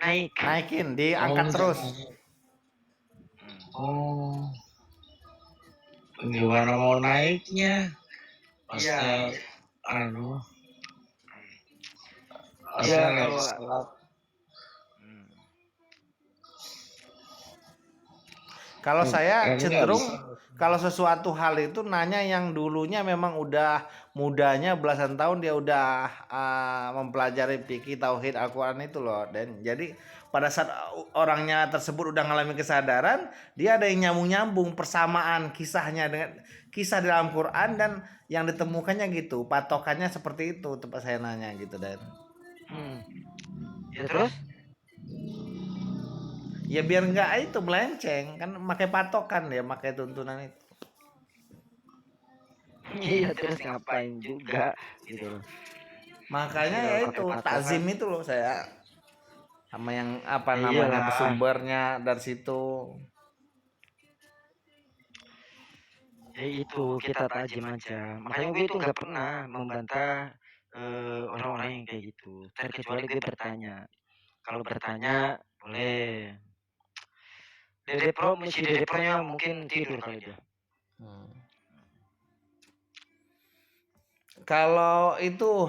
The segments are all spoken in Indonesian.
naik. Naikin, diangkat terus. Oh, gimana mau naiknya? Maksudnya, Ya lagi kalau sholat. Kalau saya Kamu nggak cenderung bisa. kalau sesuatu hal itu nanya yang dulunya memang udah mudanya belasan tahun dia udah mempelajari fikih tauhid Al-Qur'an itu loh. Dan jadi pada saat orangnya tersebut udah ngalamin kesadaran, dia ada yang nyambung-nyambung persamaan kisahnya dengan kisah dalam Quran dan yang ditemukannya gitu. Patokannya seperti itu tempat saya nanya gitu dan ya terus ya biar nggak itu melenceng kan pakai patokan ya pakai tuntunan itu. iya terus ngapain juga gitu loh. Makanya Kalau ya pakai itu patokan, takzim itu loh saya sama yang apa ya namanya iyalah. sumbernya dari situ. Ya itu kita tajam aja. Makanya gue itu nggak pernah membantah orang-orang yang kayak gitu. Terkecuali gue bertanya. Kalau bertanya boleh. Dede Pro, si Dede Pro-nya mungkin tidur kali dia. Kalau itu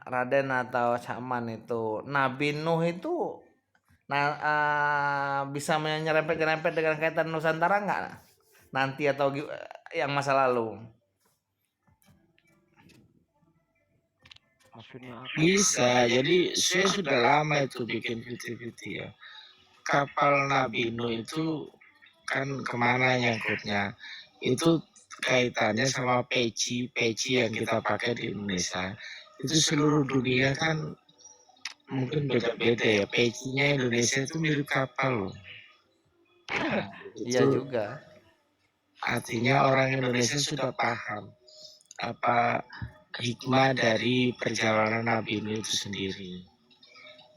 Raden atau Cakman itu Nabi Nuh itu bisa menyerempet-nyerempet dengan kaitan Nusantara nggak nanti atau yang masa lalu? Maksudnya apa? Bisa, jadi saya sudah lama itu bikin video-video ya. Kapal Nabi Nuh itu kan kemana nyangkutnya? Itu kaitannya sama peci yang kita pakai di Indonesia. Itu seluruh dunia kan mungkin beda-beda ya. Pecinya Indonesia itu mirip kapal loh. Nah, Iya itu juga. artinya orang Indonesia sudah paham apa hikmah dari perjalanan Nabi Nuh itu sendiri.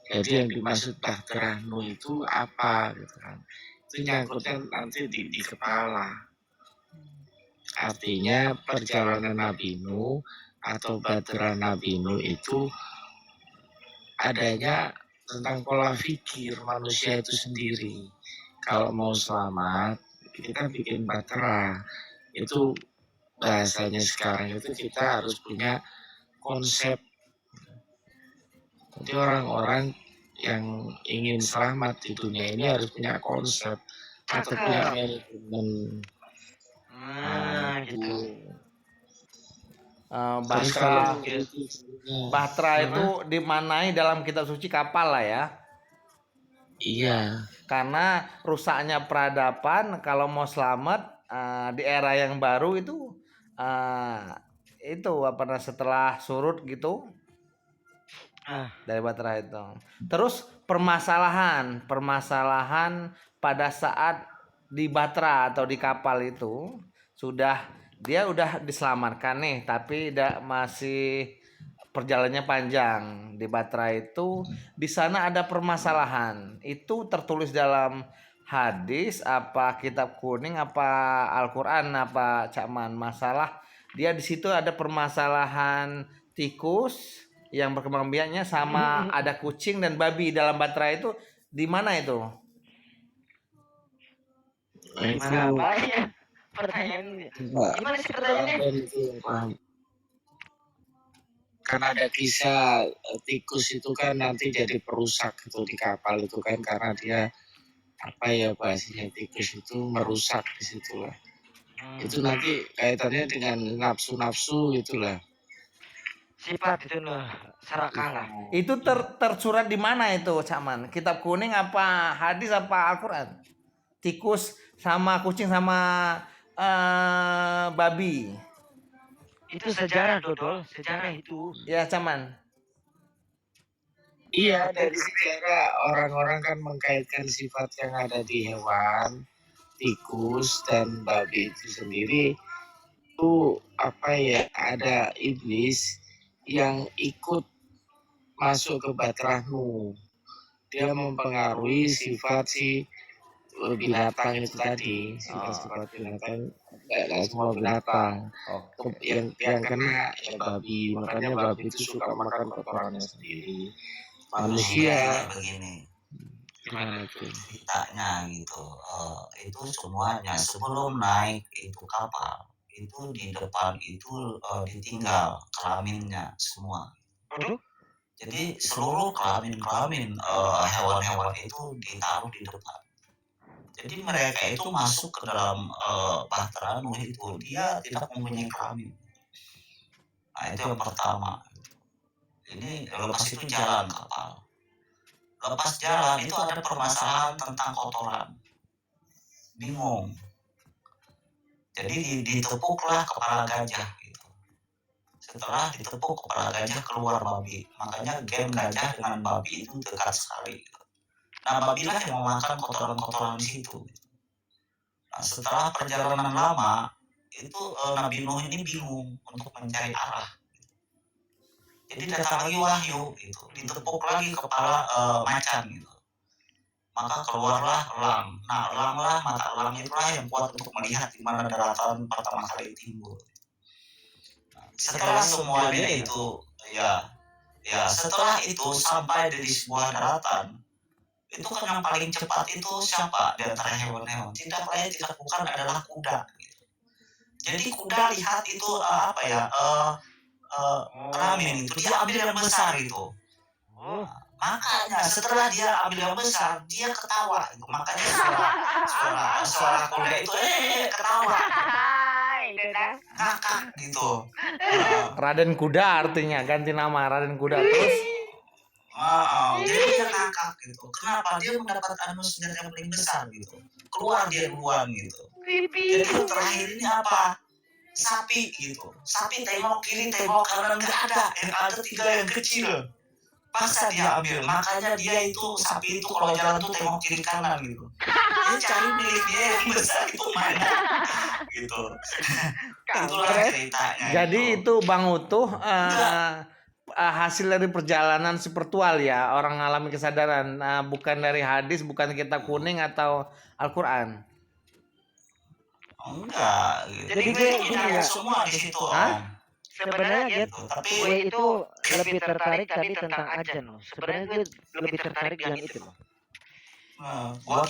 Jadi yang dimaksud Bahtera Nuh itu apa gitu kan? Itu nyangkutnya nanti di kepala. Artinya perjalanan Nabi Nuh atau Bahtera Nabi Nuh itu adanya tentang pola pikir manusia itu sendiri. Kalau mau selamat, kita bikin Bahtera. Itu bahasanya sekarang itu kita harus punya konsep. Jadi orang-orang yang ingin selamat di dunia ini harus punya konsep atau punya manajemen. Gitu. Bahtera itu dimanai dalam kitab suci kapal lah ya. Iya. Karena rusaknya peradaban kalau mau selamat di era yang baru itu setelah surut gitu dari Bahtera itu. Terus permasalahan pada saat di Bahtera atau di kapal itu dia udah diselamatkan nih tapi masih perjalanannya panjang di Bahtera itu di sana ada permasalahan itu tertulis dalam hadis apa kitab kuning apa Al-Qur'an apa Cakman masalah dia di situ ada permasalahan tikus yang berkembang biaknya sama ada kucing dan babi dalam Bahtera itu di mana itu? Gimana banyak pertanyaannya? Gimana sih pertanyaannya? Karena ada kisah tikus itu kan nanti jadi perusak itu di kapal itu kan karena dia apa ya bahasanya tikus itu merusak di situ lah. Itu nanti kaitannya dengan nafsu itulah. Sifat itu loh, sarakala. Itu tersurat di mana itu, Cakman? Kitab kuning apa hadis apa Al-Qur'an? Tikus sama kucing sama babi. Itu sejarah Dodol, sejarah itu. Ya, Cakman. Iya, dari sejarah orang-orang kan mengkaitkan sifat yang ada di hewan, tikus dan babi itu sendiri itu apa ya ada iblis yang ikut masuk ke Bahtera Nuh. Dia mempengaruhi sifat si binatang itu tadi, sifat-sifat binatang enggak semua binatang. Yang kena ya babi, makanya babi itu suka makan kotorannya sendiri. manusia. Begini Gimana itu? ceritanya gitu. Itu semuanya sebelum naik itu kapal itu di depan itu ditinggal kelaminnya semua. Waduh, Jadi seluruh kelamin hewan-hewan itu ditaruh di depan. Jadi mereka itu masuk ke dalam bahtera Nuh itu dia tidak mempunyai kelamin. Nah itu yang pertama. Ini lepas itu jalan kapal. Lepas jalan itu ada permasalahan tentang kotoran. Bingung. Jadi ditepuklah kepala gajah gitu. Setelah ditepuk kepala gajah keluar babi. Makanya game gajah dengan babi itu dekat sekali. Nah babilah yang memakan kotoran-kotoran di situ. Nah, setelah perjalanan lama itu Nabi Nuh ini bingung untuk mencari arah. Jadi datang lagi wahyu itu ditepuk lagi kepala macan gitu. Maka keluarlah elang. Nah elanglah mata elang itulah yang kuat untuk melihat di mana daratan pertama kali timbul. Nah, setelah semuanya itu ya setelah itu sampai di sebuah daratan itu kan yang paling cepat itu siapa di antara hewan-hewan? Tidak lain tidak bukan adalah kuda. Jadi kuda lihat itu kelamin itu dia ambil yang besar itu. Makanya setelah dia ambil yang besar dia ketawa itu. Makanya suara kuda itu ketawa. Ngakak gitu. Raden Kuda artinya ganti nama Raden Kuda terus. Jadi dia ngakak gitu. Kenapa dia mendapat senjata yang paling besar gitu. Keluar dia duluan gitu. Jadi terakhir ini apa? Sapi gitu. Sapi tengok kiri tengok kanan nggak ada. Yang ada 3 yang kecil. Paksa dia ambil. Makanya dia itu sapi itu kalau jalan tuh tengok kiri kanan gitu. Dia cari milik dia yang besar itu mana gitu. Itulah ceritanya. Jadi itu Bang Utuh hasil dari perjalanan spiritual ya, orang mengalami kesadaran, bukan dari hadis, bukan kitab kuning atau Al-Qur'an. Enggak gitu. Jadi gue itu semua di situ. sebenarnya Gitu. Tapi gue itu lebih tertarik tadi tentang ajan loh. Sebenarnya gue lebih tertarik dengan itu loh. gua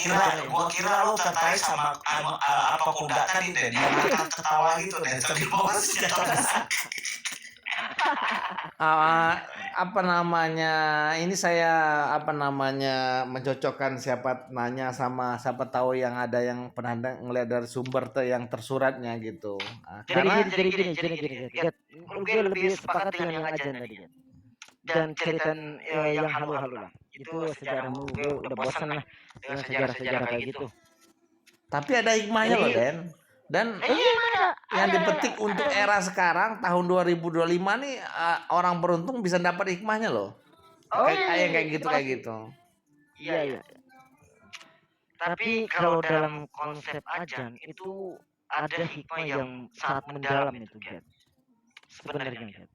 kira lu tertarik sama apa kuda tadi deh, yang akan ketawa gitu deh, tapi bawa senjata besar. Apa namanya ini saya mencocokkan siapa nanya sama siapa tahu yang ada yang pernah ngeliat dari sumber yang tersuratnya gitu. Jadi gini. Gue lebih sepakat dengan yang ajan tadi kan. Dan cerita yang halu-halu lah. Itu sejarahmu gue udah bosan lah dengan sejarah-sejarah kayak gitu. Tapi ada hikmahnya loh Den. Dan yang dipetik untuk era sekarang tahun 2025 nih orang beruntung bisa dapat hikmahnya loh. Kayak gitu. Iya. Tapi kalau dalam konsep ajan itu ada hikmah yang sangat mendalam itu Get. Sebenarnya Get.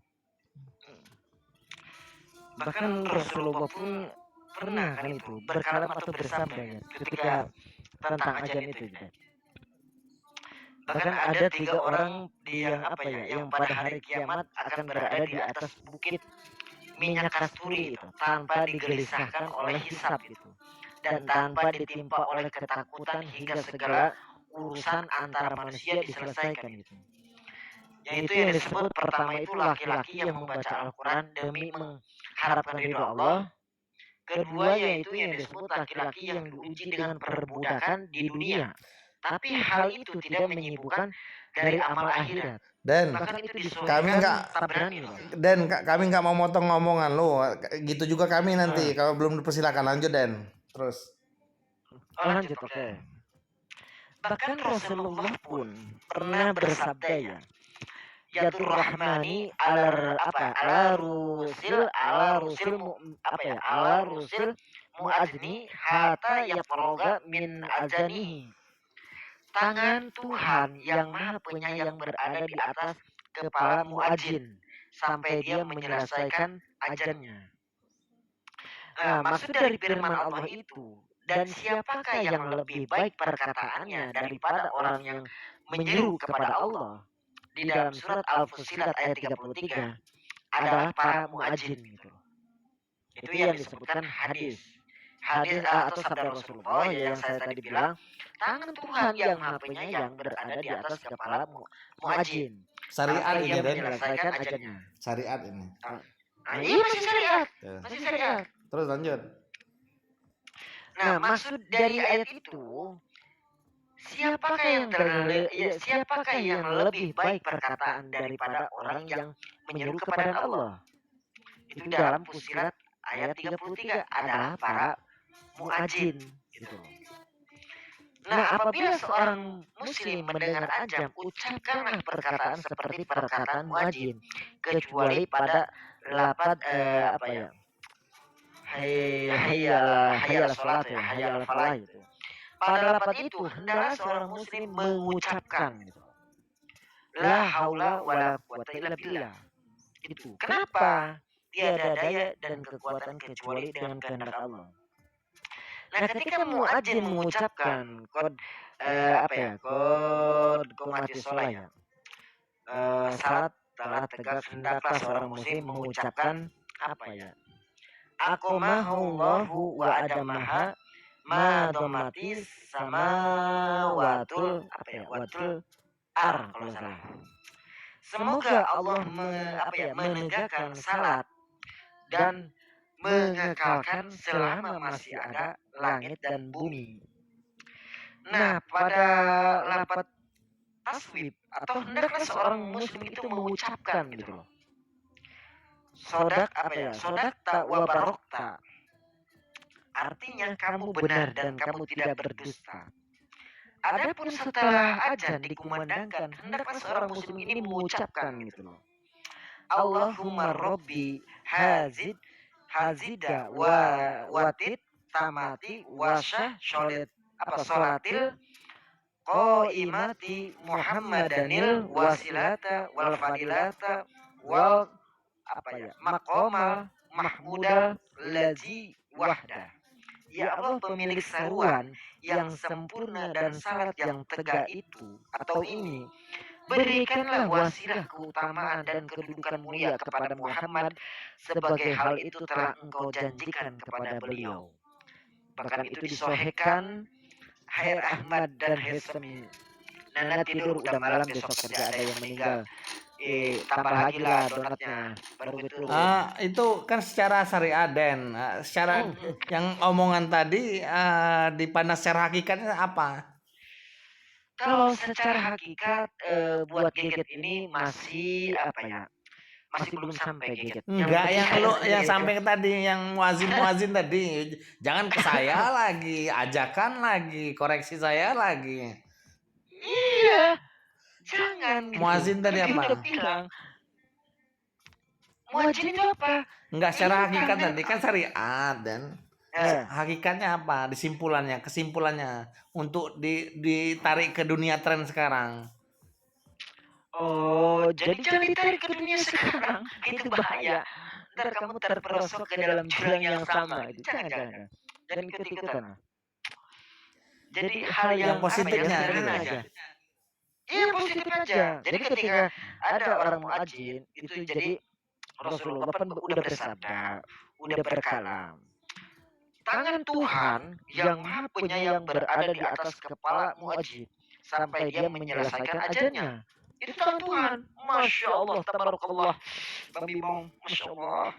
Bahkan Rasulullah pun pernah kan itu berkalam atau bersabda Get, ketika tentang ajan itu Get. Bahkan ada 3 orang yang pada hari kiamat akan berada di atas bukit minyak kasturi itu tanpa digelisahkan oleh hisab itu dan tanpa ditimpa oleh ketakutan hingga segala urusan antara manusia diselesaikan itu. Yaitu yang disebut pertama itu laki-laki yang membaca Al-Quran demi mengharapkan ridho Allah. Kedua yaitu yang disebut laki-laki yang diuji dengan perbudakan di dunia. Tapi hal itu tidak menyibukkan dari amal akhirat. Dan kami nggak mau motong ngomongan lu. Gitu juga kami nanti kalau belum dipersilakan lanjut Den. Terus. Lanjut oke. Bahkan Rasulullah pun pernah bersabda ya. Yatur Rahmani ala rusil muazni hatta yafroga min ajanihi. Tangan Tuhan yang maha penyayang berada di atas kepala muadzin sampai dia menyelesaikan ajannya. Maksud dari firman Allah itu, dan siapakah yang lebih baik perkataannya daripada orang yang menyeru kepada Allah? Di dalam surat Al-Fussilat ayat 33 adalah para muadzin gitu. Itu yang disebutkan hadis. Hadis atau sabda Rasulullah yang saya tadi bilang, tangan Tuhan yang Maha Penyayang berada di atas kepala muadzin Syariat sampai ini dia Den. menyelesaikan ajarnya. Syariat ini. Iya masih syariat, Ya. masih syariat. Terus lanjut. Nah, maksud dari ayat itu, siapakah yang lebih baik perkataan daripada orang yang menyeru kepada Allah? Itu dalam Fussilat ayat 33 adalah para muadzin gitu. Nah, apabila seorang muslim mendengar azan, ucapkanlah perkataan seperti perkataan muadzin, kecuali pada lafaz hayya salat ya, hayya falah itu. Pada lafaz itu hendaklah seorang muslim mengucapkan gitu. La haula wala quwata illa billah. Itu. Kenapa? Tiada daya dan kekuatan kecuali dengan kehendak Allah. Nah, ketika muadzin mengucapkan kod qomati sholat ya. Salat telah tegak, hendaklah seorang muslim mengucapkan aqamahullahu wa adamaha ma dhammatis samawatul watul kalau salah. Semoga Allah menegakkan salat dan mengekalkan selama masih ada langit dan bumi. Nah, pada lafaz taswib atau hendaklah seorang muslim itu mengucapkan gitu loh. Sodakta wa barokta. Artinya kamu benar dan kamu tidak berdusta. Adapun setelah azan dikumandangkan, hendaklah seorang muslim ini mengucapkan gitu loh. Allahumma Rabbi hazida watit tamati wasyah sholatil qaimati Muhammadanil wasilata wal fadilata wal maqamal mahmudal ladzi wahda. Ya Allah, pemilik seruan yang sempurna dan salat yang tegak itu atau ini, berikanlah wasilah keutamaan dan kedudukan mulia kepada Muhammad sebagai hal itu telah engkau janjikan kepada beliau. Bahkan itu disahihkan Khair Ahmad dan Haisami. Nana tidur udah malam, besok kerja ada yang meninggal. Tambah lagi lah donatnya baru betul. Itu kan secara syariat Den. Secara yang omongan tadi dipandang secara hakikatnya apa? Kalau secara hakikat buat gadget ini masih masih belum sampai gadget. Enggak, yang sampai tadi yang muazin tadi. Jangan ke saya lagi, ajakan lagi, koreksi saya lagi. Iya. Jangan. Muazin tadi apa? Muazin itu apa? Enggak, secara hakikat tadi kan syariat Dan. Hakikatnya apa? Kesimpulannya untuk ditarik ke dunia tren sekarang. Oh, jadi jangan ditarik ke dunia sekarang. Itu bahaya. Ntar kamu terperosok ke dalam jurang yang sama. Jangan. Dan ikut-ikutan. Jadi hal yang positifnya aja. Iya, positif aja. Jadi ketika ada orang muadzin itu jadi Rasulullah kan udah bersabda, udah berkalam. Tangan Tuhan yang Maha Penyayang berada di atas kepala muadzin sampai dia menyelesaikan ajarnya. Itu tangan Tuhan. Masya Allah, tabarakallah. Babi Bong, Masya Allah.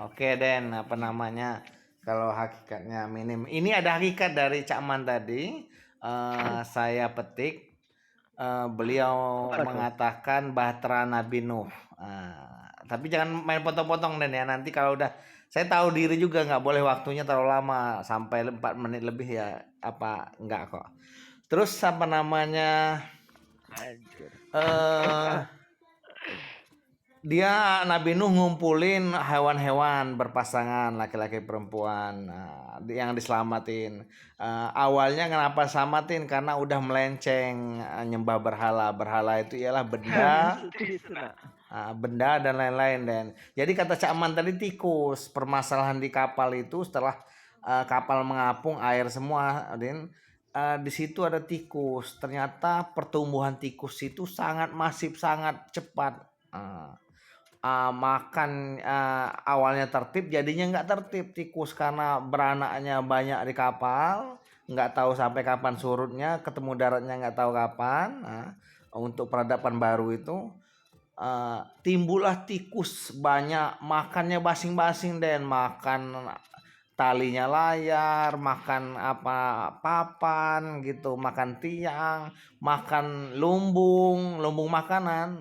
Oke Den, apa namanya? Kalau hakikatnya minim. Ini ada hakikat dari Cak Man tadi. Saya petik. Beliau mengatakan Bahtera Nabi Nuh. Tapi jangan main potong-potong Den ya. Nanti kalau udah, saya tahu diri juga nggak boleh waktunya terlalu lama, sampai 4 menit lebih ya. Apa enggak kok. Terus apa namanya? Dia Nabi Nuh ngumpulin hewan-hewan berpasangan laki-laki perempuan yang diselamatin. Awalnya kenapa selamatin? Karena udah melenceng nyembah berhala itu ialah benda dan lain-lain Dan. Jadi kata Cak Man tadi tikus, permasalahan di kapal itu setelah kapal mengapung air semua Den. Di situ ada tikus. Ternyata pertumbuhan tikus itu sangat masif, sangat cepat. makan awalnya tertib jadinya nggak tertib tikus karena beranaknya banyak di kapal, nggak tahu sampai kapan surutnya, ketemu daratnya nggak tahu kapan. Nah, untuk peradaban baru itu timbullah tikus banyak, makannya basing-basing, dan makan talinya layar, makan papan gitu, makan tiang, makan lumbung makanan.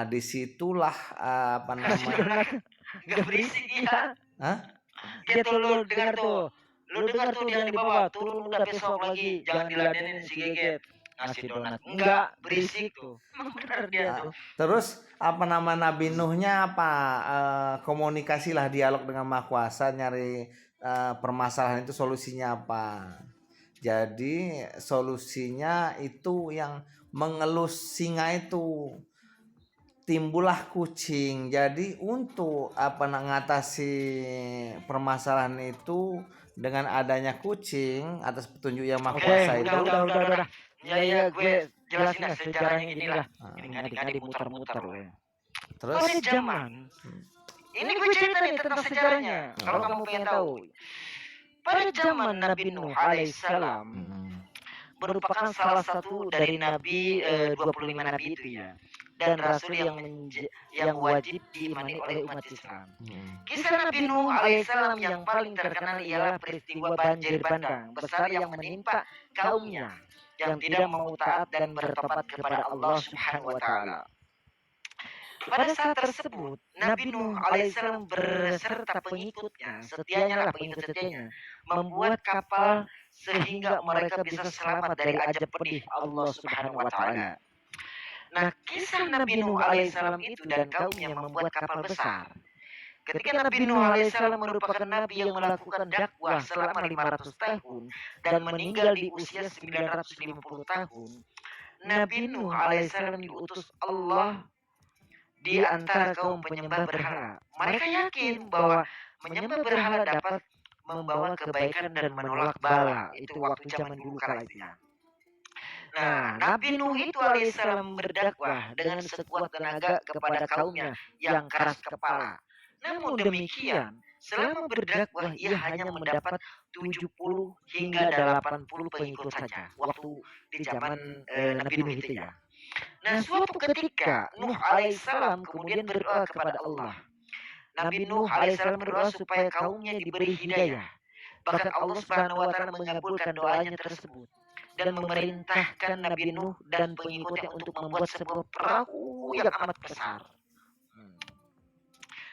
Disitulah apa namanya, Gak berisik ya. Hah? Dia tuh lu dengar tuh. Lu dengar tuh dia di bawah, turun udah besok lagi. Jangan diladenin si Geget. Ngasih donat. Enggak, berisik tuh. Emang benar dia tuh. Terus apa nama Nabi Nuhnya apa? Komunikasi lah, dialog dengan Maha Kuasa, nyari permasalahan itu solusinya apa. Jadi solusinya itu yang mengelus singa itu, timbullah kucing. Jadi untuk mengatasi permasalahan itu dengan adanya kucing atas petunjuk yang Maha Kuasa itu. Udah. Ya, gue jelasin lah sejarahnya inilah. Ini adik-adik muter-muter loh ya. Terus Pada zaman, ini gue cerita nih tentang sejarahnya. Kalau kamu pengen tahu. Pada zaman Nabi Nuh alaihissalam, merupakan salah satu dari nabi 25 nabi itu ya, dan rasul yang wajib diimani oleh umat Islam. Kisah Nabi Nuh alaihissalam yang paling terkenal ialah peristiwa banjir bandang besar yang menimpa kaumnya yang tidak mau taat dan bertobat kepada Allah Subhanahu wa taala. Pada saat tersebut, Nabi Nuh alaihissalam beserta pengikutnya, pengikut setianya, membuat kapal sehingga mereka bisa selamat dari azab pedih Allah Subhanahu wa taala. Nah, kisah Nabi Nuh alaihissalam itu dan kaumnya membuat kapal besar. Ketika Nabi Nuh alaihissalam merupakan nabi yang melakukan dakwah selama 500 tahun dan meninggal di usia 950 tahun, Nabi Nuh alaihissalam diutus Allah di antara kaum penyembah berhala. Mereka yakin bahwa menyembah berhala dapat membawa kebaikan dan menolak bala. Itu waktu zaman dulu kala itu ya. Nah, Nabi Nuh itu alaihissalam berdakwah dengan sekuat tenaga kepada kaumnya yang keras kepala. Namun demikian, selama berdakwah ia hanya mendapat 70 hingga 80 pengikut saja waktu di zaman Nabi Nuh itu ya. Nah, suatu ketika Nuh alaihissalam kemudian berdoa kepada Allah. Nabi Nuh alaihissalam berdoa supaya kaumnya diberi hidayah. Bahkan Allah Subhanahu wa taala mengabulkan doanya tersebut dan memerintahkan Nabi Nuh dan pengikutnya untuk membuat sebuah perahu yang amat besar.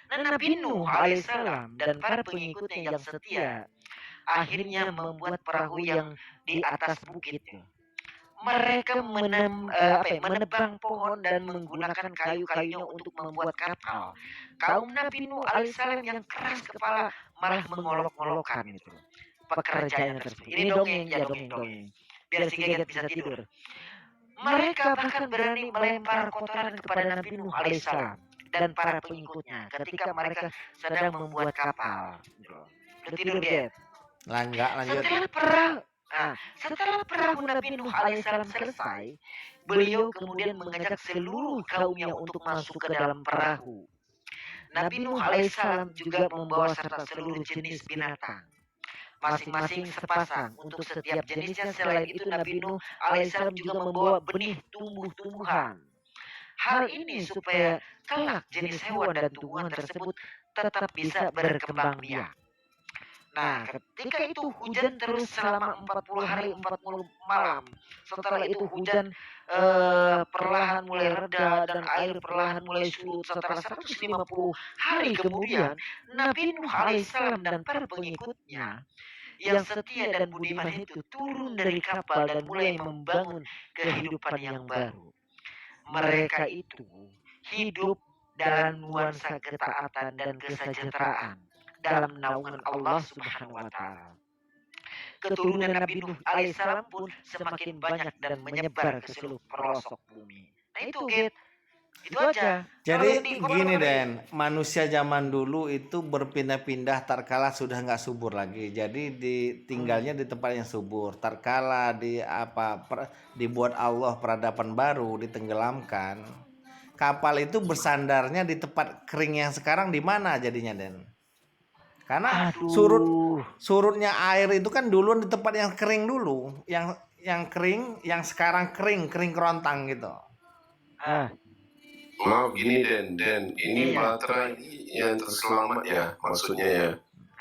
Nah, Nabi Nuh alaihissalam dan para pengikutnya yang setia akhirnya membuat perahu yang di atas bukit. Mereka menebang pohon dan menggunakan kayu-kayunya untuk membuat kapal. Kaum Nabi Nuh alaihissalam yang keras kepala malah mengolok-olokkan itu pekerjaannya tersebut. Ini dongeng. Biar si Geget bisa tidur. Mereka bahkan berani melempar kotoran kepada Nabi Nuh alaihissalam dan para pengikutnya ketika mereka sedang membuat kapal. Udah tidur, Get? Lanjut. Setelah perahu Nabi Nuh alaihissalam selesai, beliau kemudian mengajak seluruh kaumnya untuk masuk ke dalam perahu. Nabi Nuh alaihissalam juga membawa serta seluruh jenis binatang, masing-masing sepasang. Untuk setiap jenisnya selain itu Nabi Nuh alaihissalam juga membawa benih tumbuh-tumbuhan. Hal ini supaya kelak jenis hewan dan tumbuhan tersebut tetap bisa berkembang biak. Nah, ketika itu hujan terus selama 40 hari 40 malam. Setelah itu hujan perlahan mulai reda dan air perlahan mulai surut. Setelah 150 hari kemudian, Nabi Nuh alaihissalam dan para pengikutnya yang setia dan budiman itu turun dari kapal dan mulai membangun kehidupan yang baru. Mereka itu hidup dalam nuansa ketaatan dan kesejahteraan dalam naungan Allah Subhanahu wa taala. Keturunan Nabi Nuh alaihissalam pun semakin banyak dan menyebar ke seluruh pelosok bumi. Nah itu, Get. Itu aja. Jadi gini, Den, manusia zaman dulu itu berpindah-pindah tatkala sudah nggak subur lagi. Jadi tinggalnya di tempat yang subur. Tatkala dibuat Allah peradaban baru, ditenggelamkan. kapal itu bersandarnya di tempat kering yang sekarang di mana jadinya, Den? Karena surutnya air itu kan dulu di tempat yang kering dulu, yang kering, yang sekarang kering kerontang gitu. Maaf gini Den, ini Batra ini yang terselamat ya, maksudnya ya,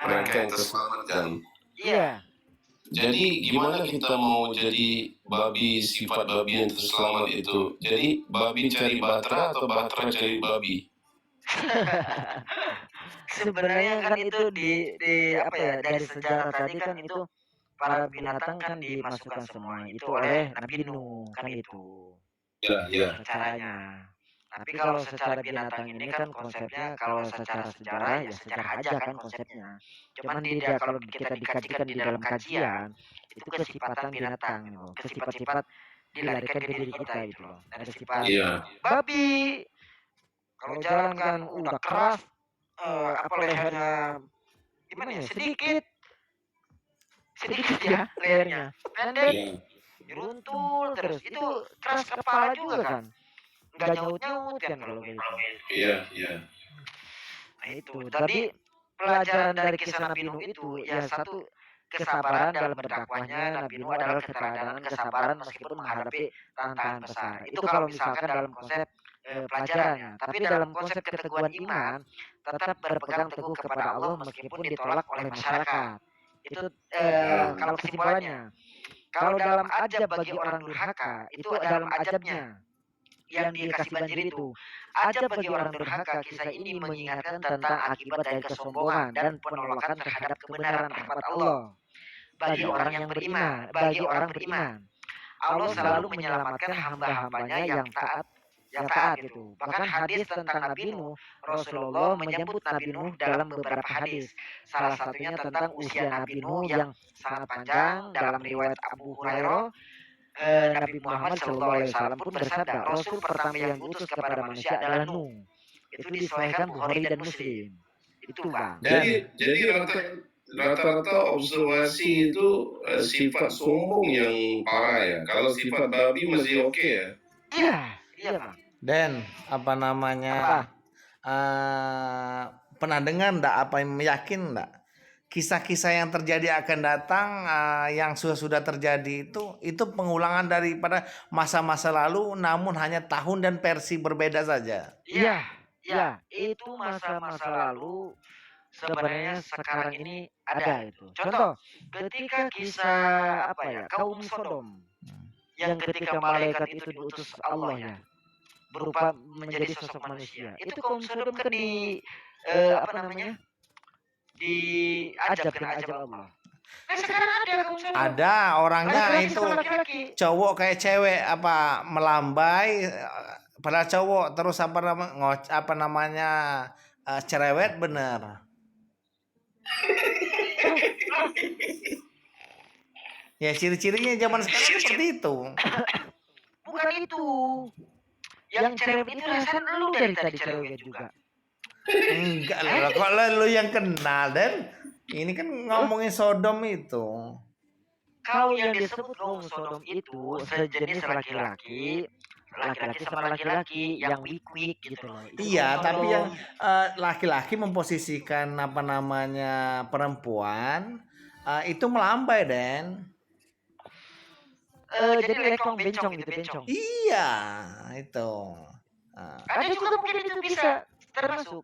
mereka yang terselamatkan. Iya. Jadi gimana kita mau jadi babi, sifat babi yang terselamat itu? Jadi babi cari Batra atau Batra cari babi? Sebenarnya kan itu di apa ya, dari sejarah tadi kan itu para binatang kan dimasukkan semua itu oleh Nabi Nuh kan itu. Iya. Caranya. Tapi kalau secara binatang ini kan konsepnya kalau secara sejarah ya sejarah aja kan konsepnya. Cuman kalau kita dikajikan di dalam kajian itu kesifatan binatang gitu. Kesifat-sifat dilarikan ke diri kita gitu loh. Ada sifat babi. Kalau jalan kan udah keras, apa lehernya gimana ya, sedikit ya lehernya, pendek, runtul terus, itu keras kepala juga kan, nggak nyaut kan kalau gitu. Iya. Nah itu tadi pelajaran dari kisah Nabi Nuh itu ya satu, kesabaran dalam berdakwahnya Nabi Nuh adalah keteladanan kesabaran meskipun menghadapi tantangan besar. Itu kalau misalkan dalam konsep pelajarannya. Tapi dalam konsep keteguhan iman tetap berpegang teguh kepada Allah meskipun ditolak oleh masyarakat. Itu kalau kesimpulannya. Kalau dalam ajab bagi orang durhaka itu dalam ajabnya yang dikasih banjir itu. Ajab bagi orang durhaka, kisah ini mengingatkan tentang akibat dari kesombongan dan penolakan terhadap kebenaran rahmat Allah. Bagi orang yang beriman, Allah selalu menyelamatkan hamba-hambanya yang taat itu. Bahkan hadis tentang Nabi Nuh, Rasulullah menyebut Nabi Nuh dalam beberapa hadis. Salah satunya tentang usia Nabi Nuh yang sangat panjang. Dalam riwayat Abu Hurairah, Nabi Muhammad SAW pun bersabda, Rasul pertama yang diutus kepada manusia adalah Nuh. Itu disahihkan Bukhari dan Muslim. Itu Bang. Jadi rata-rata observasi itu sifat sombong yang parah ya. Kalau sifat babi masih oke ya. Iya Bang. Dan apa namanya? Pernah dengar enggak, apa yang meyakin enggak? Kisah-kisah yang terjadi akan datang, yang sudah terjadi itu pengulangan daripada masa-masa lalu, namun hanya tahun dan versi berbeda saja. Iya, itu masa-masa lalu sebenarnya sekarang ini ada itu. Contoh, ketika kisah kaum Sodom yang ketika malaikat itu diutus Allah ya, berupa menjadi sosok manusia. Itu kaum Sodom kan diajab Allah. Nah sekarang ada kaum Sodom. Ada orangnya itu cowok kayak cewek, melambai pada cowok, terus cerewet bener. Ya ciri-cirinya zaman sekarang seperti itu. Bukan itu. Yang cerewet itu rasanya lu dari tadi cerewet juga. Enggak lah, kok lu yang kenal, Dan? Ini kan ngomongin Sodom itu. Kalau yang disebut kaum Sodom itu sejenis laki-laki sama laki-laki yang weak gitu loh. Iya, tapi yang laki-laki memposisikan perempuan itu melambai, Dan. Jadi lekong bencong gitu, bencong. Iya, itu. Ada juga mungkin itu bisa termasuk.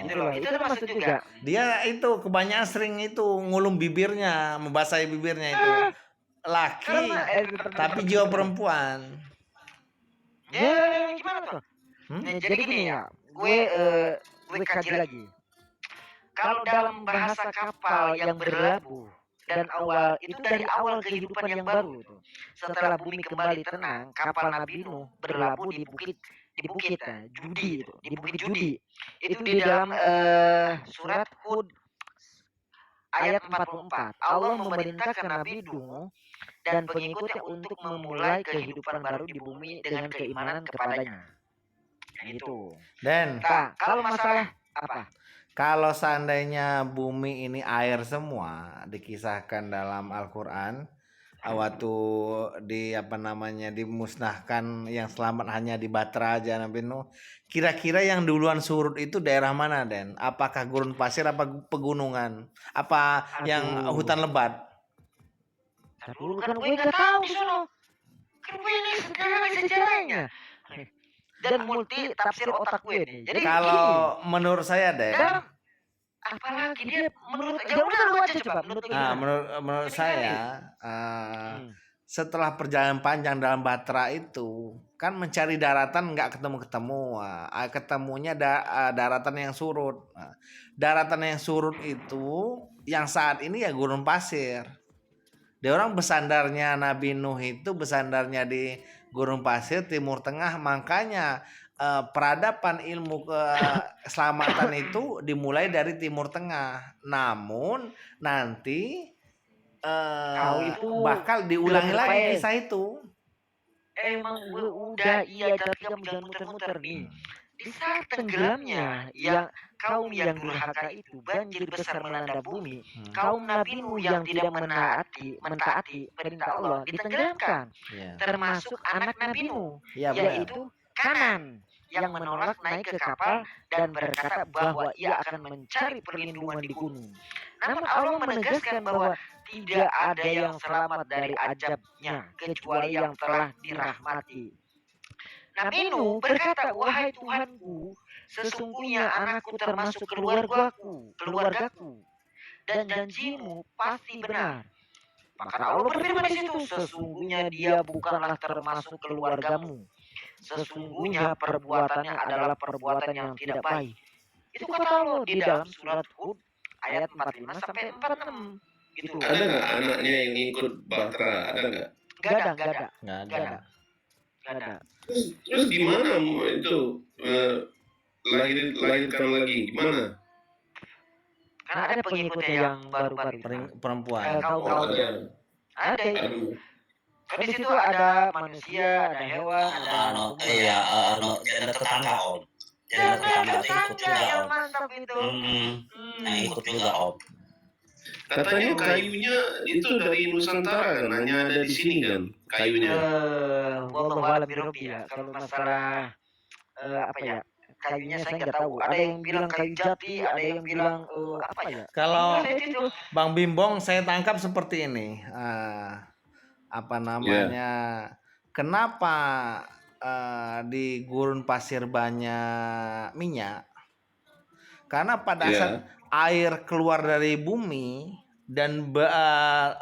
Itu termasuk juga. Dia itu kebanyakan sering itu ngulum bibirnya, membasahi bibirnya itu. Laki, tapi jiwa perempuan. Ya, gimana tuh? Jadi gini ya, gue kaji lagi. Kalau dalam bahasa kapal yang berlabuh dan dari awal kehidupan yang baru itu, setelah bumi kembali tenang, kapal Nabi Nuh berlabuh di bukit Judi itu, di bukit Judi. Itu di dalam surat Hud ayat 44. Allah memerintahkan Nabi Nuh dan pengikutnya untuk memulai kehidupan baru di bumi dengan keimanan kepadanya. Nah, itu. Dan kalau masalah apa? Kalau seandainya bumi ini air semua dikisahkan dalam Al-Quran, waktu dimusnahkan, yang selamat hanya di Batra aja Nabi Nuh. Kira-kira yang duluan surut itu daerah mana, Den? Apakah gurun pasir apa pegunungan? Apa yang hutan lebat? Dulu kan gue nggak tahu di sono. Kan gue ini sekarang sejarahnya. Dan multi tafsir otak gue nih. Jadi kalau menurut saya, Den, apalagi dia menurut ya udah lu aja coba menurut saya setelah perjalanan panjang dalam Batra itu kan mencari daratan nggak ketemu, ketemunya daratan yang surut. Daratan yang surut itu yang saat ini ya gurun pasir. Dia orang bersandarnya Nabi Nuh itu bersandarnya di gurun pasir Timur Tengah, makanya peradaban ilmu keselamatan itu dimulai dari Timur Tengah. Namun nanti bakal diulangi lagi kisah itu. Emang gue udah iya, tapi kamu jangan muter-muter nih. Di saat tenggelamnya yang kaum yang durhaka itu banjir besar melanda bumi, kaum Nabi Nuh yang tidak mentaati perintah Allah ditenggelamkan, termasuk anak Nabi Nuh, yaitu Kanan, yang menolak naik ke kapal dan berkata bahwa ia akan mencari perlindungan di gunung. Namun Allah menegaskan bahwa tidak ada yang selamat dari azabnya kecuali yang telah dirahmati. Nabi Nuh berkata, wahai Tuhanku, sesungguhnya anakku termasuk keluargaku, dan janjimu pasti benar. Maka Allah berfirman di situ, sesungguhnya dia bukanlah termasuk keluargamu. Sesungguhnya perbuatannya adalah perbuatan yang tidak baik. Itu kata Allah di dalam surat Hud ayat 45 sampai 46. Gitu. Ada nggak anaknya yang ikut Batra? Ada nggak? Gak ada. Terus gimana itu lahirkan lagi? Gimana? Karena ada pengikutnya yang baru-baru perempuan. Ada itu. Kan di situ ada manusia, ada hewan, ada tetangga Om. Ada tetangga ikut juga Om. Mantap itu. Ikut juga Om. Katanya kayunya itu dari Nusantara kan, hanya ada di sini kan kayunya. Wallahu a'lam birobbi ya. Kalau masalah kayunya saya nggak tahu. Ada yang bilang kayu jati, ada yang bilang Kalau Bang Bimbong saya tangkap seperti ini. Kenapa di gurun pasir banyak minyak? Karena pada saat air keluar dari bumi dan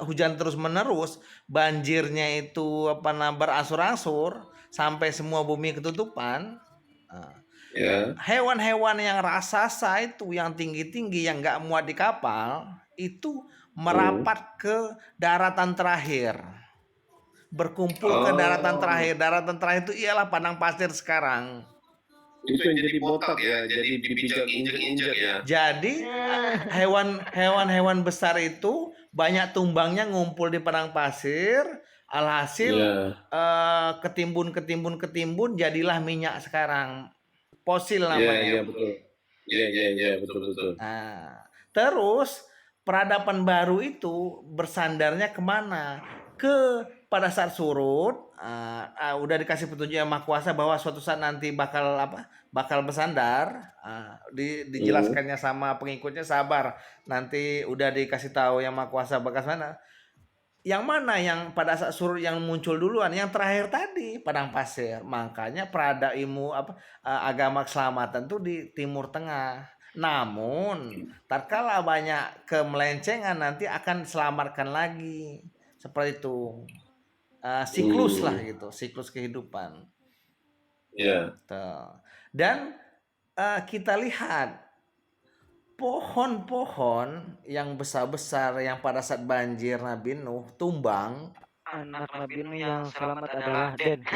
hujan terus menerus, banjirnya itu beransur-ansur sampai semua bumi ketutupan. Hewan-hewan yang raksasa itu, yang tinggi-tinggi, yang nggak muat di kapal itu merapat ke daratan terakhir. Berkumpul ke daratan terakhir. Daratan terakhir itu ialah padang pasir sekarang. Itu yang jadi botak ya, jadi dipijak injek ya. Jadi hewan-hewan besar itu banyak tumbangnya ngumpul di padang pasir. Alhasil ketimbun jadilah minyak sekarang. Fosil namanya. Iya betul. Iya betul. Terus peradaban baru itu bersandarnya kemana? Pada saat surut, udah dikasih petunjuk yang Maha Kuasa bahwa suatu saat nanti bakal bersandar. Dijelaskannya sama pengikutnya, sabar. Nanti udah dikasih tahu yang Maha Kuasa bakal sana. Yang mana yang pada saat surut yang muncul duluan? Yang terakhir tadi padang pasir. Makanya ilmu agama keselamatan tuh di Timur Tengah. Namun tatkala banyak kemelencengan nanti akan diselamatkan lagi. Seperti itu. Siklus lah gitu, siklus kehidupan. Dan kita lihat pohon-pohon yang besar-besar yang pada saat banjir Nabi Nuh tumbang. Anak Nabi Nuh yang selamat adalah Den.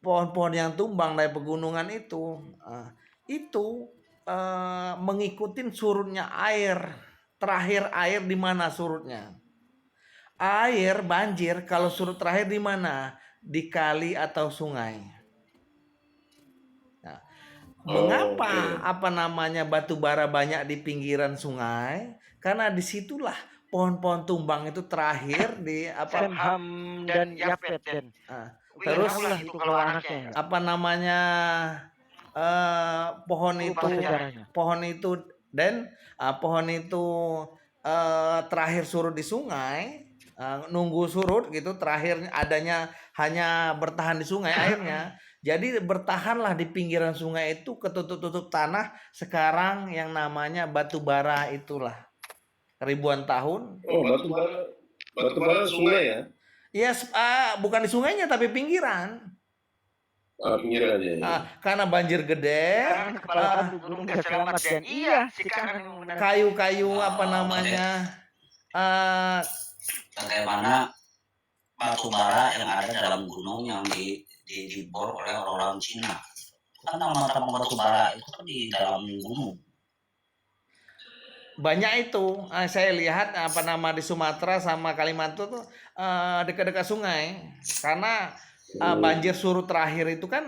Pohon-pohon yang tumbang dari pegunungan itu mengikuti surutnya air. Terakhir air di mana surutnya? Air banjir kalau surut terakhir di mana? Di kali atau sungai. Nah, mengapa batu bara banyak di pinggiran sungai? Karena disitulah pohon-pohon tumbang itu terakhir di apa? Semham dan Yapet dan Terus itu kalau anaknya apa namanya pohon lupa itu sejarahnya. pohon itu dan pohon itu terakhir surut di sungai, nunggu surut gitu, terakhir adanya hanya bertahan di sungai airnya. Jadi bertahanlah di pinggiran sungai itu, ketutup-tutup tanah, sekarang yang namanya batu bara itulah ribuan tahun. Oh, batu bara sungai ya? Ya bukan di sungainya tapi pinggiran. Pinggiran aja. Karena banjir gede, Kepala gunung gak selamat dan iya sekarang kayu-kayu apa namanya Bagaimana batu bara yang ada dalam gunung yang dibor oleh orang-orang Cina. Kan tambang batu bara itu kan di dalam gunung. Banyak itu, saya lihat apa nama di Sumatera sama Kalimantan tuh dekat-dekat sungai, karena banjir surut terakhir itu kan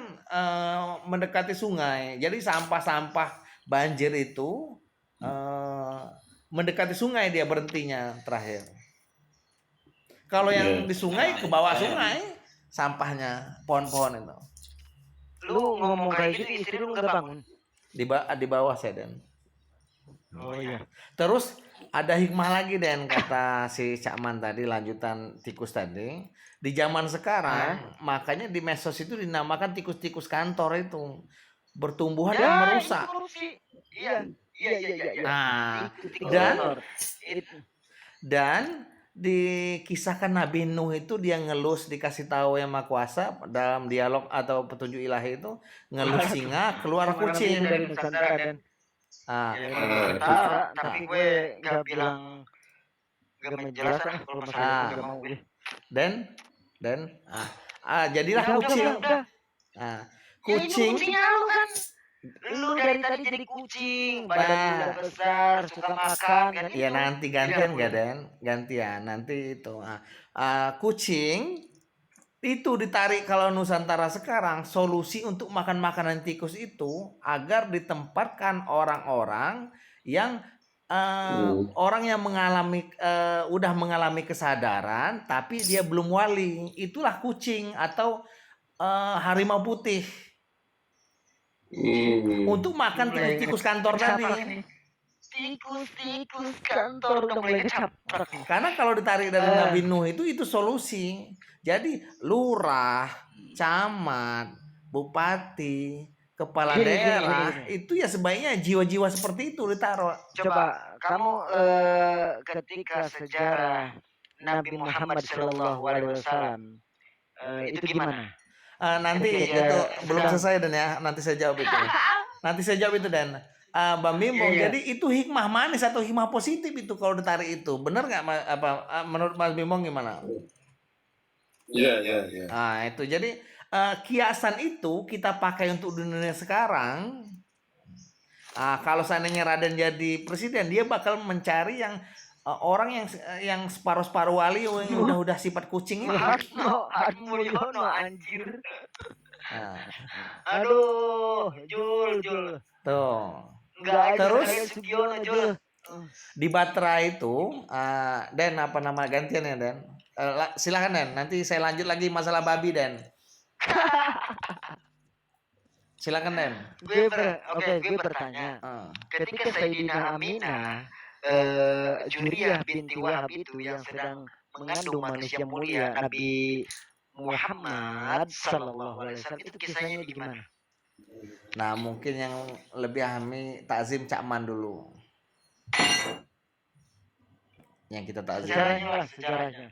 mendekati sungai, jadi sampah-sampah banjir itu mendekati sungai dia berhentinya terakhir. Kalau yang di sungai ke bawah sungai sampahnya, pohon-pohon itu. Lu ngomong kayak gitu istri lu gak bangun? Di bawah saya Dan. Oh iya. Terus ada hikmah lagi Dan, kata si Cakman tadi, lanjutan tikus tadi. Di zaman sekarang makanya di medsos itu dinamakan tikus-tikus kantor itu, bertumbuhan dan merusak. Iya. Nah, dan dikisahkan Nabi Nuh itu dia ngelus, dikasih tahu yang Maha Kuasa dalam dialog atau petunjuk ilahi itu, ngelus singa keluar kucing. Dari Nusantara dan tapi gue gak bilang, gak menjelaskan kalau masalah itu gak mau gue. Dan jadilah kucing. Kucing. Lu kan, lu dari tadi jadi kucing, badan lu besar, suka makan kan? Ya nanti gantian gak Dan? Gantian nanti itu. Kucing itu ditarik kalau Nusantara sekarang, solusi untuk makan makanan tikus itu agar ditempatkan orang-orang yang orang yang mengalami udah mengalami kesadaran tapi dia belum wali, itulah kucing atau harimau putih. Untuk makan tikus kantor tadi. Tikus kantor udah mulai kecaprak. Karena kalau ditarik dari Nabi Nuh itu solusi. Jadi lurah, camat, bupati, kepala daerah itu ya sebaiknya jiwa-jiwa seperti itu ditaruh. Coba kamu ketika sejarah Nabi Muhammad SAW itu gimana? Nanti itu belum selesai Dan ya. Nanti saya jawab itu. Dan Bang Bimbong, jadi itu hikmah manis atau hikmah positif itu kalau ditarik itu, benar nggak? Menurut Mas Bimbong gimana? Iya. Nah itu jadi kiasan itu kita pakai untuk dunia sekarang. Kalau seandainya Raden jadi presiden, dia bakal mencari yang orang yang separuh wali yang udah sifat kucing itu. Mulyono anjir. Aduh, Jul. Tuh. Terus di Batra itu Dan apa nama gantian ya Dan? Silakan Dan, nanti saya lanjut lagi masalah babi Dan. Silakan Dan. Gue bertanya. Ketika Sayyidina Aminah Juriyah binti Wahab itu yang sedang mengandung manusia mulia Nabi Muhammad SAW, itu kisahnya gimana? Nah mungkin yang lebih ahli takzim Cakman dulu. Yang kita takzim. Sejarahnya.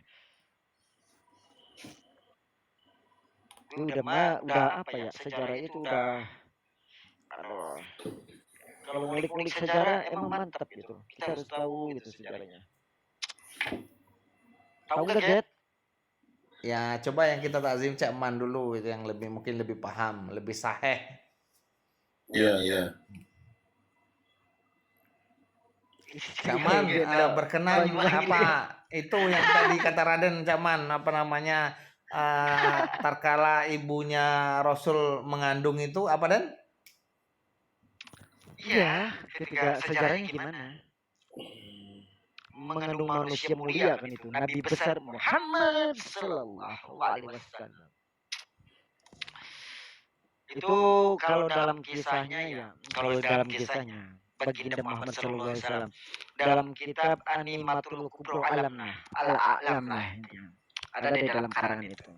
Udah apa ya? Sejarah itu udah. Kalau ngulik-ngulik sejarah emang mantap gitu. Kita harus tahu gitu sejarahnya. Tahu gak, Jet? Ya coba yang kita takzim Cakman dulu itu yang mungkin lebih paham, lebih sahih. Iya. Cakman berkenan apa itu yang tadi kata Raden Cakman, apa namanya, tarkala ibunya Rasul mengandung itu apa Dan? Iya, ketika sejarahnya gimana? mengandung manusia mulia kan itu, Nabi besar Muhammad Sallallahu Alaihi Wasallam. Itu kalau dalam kisahnya ya, baginda Muhammad Sallallahu Alaihi Wasallam dalam kitab Animatul Kubro Alamnah, Al-A'lamnah, ada di dalam karangan itu.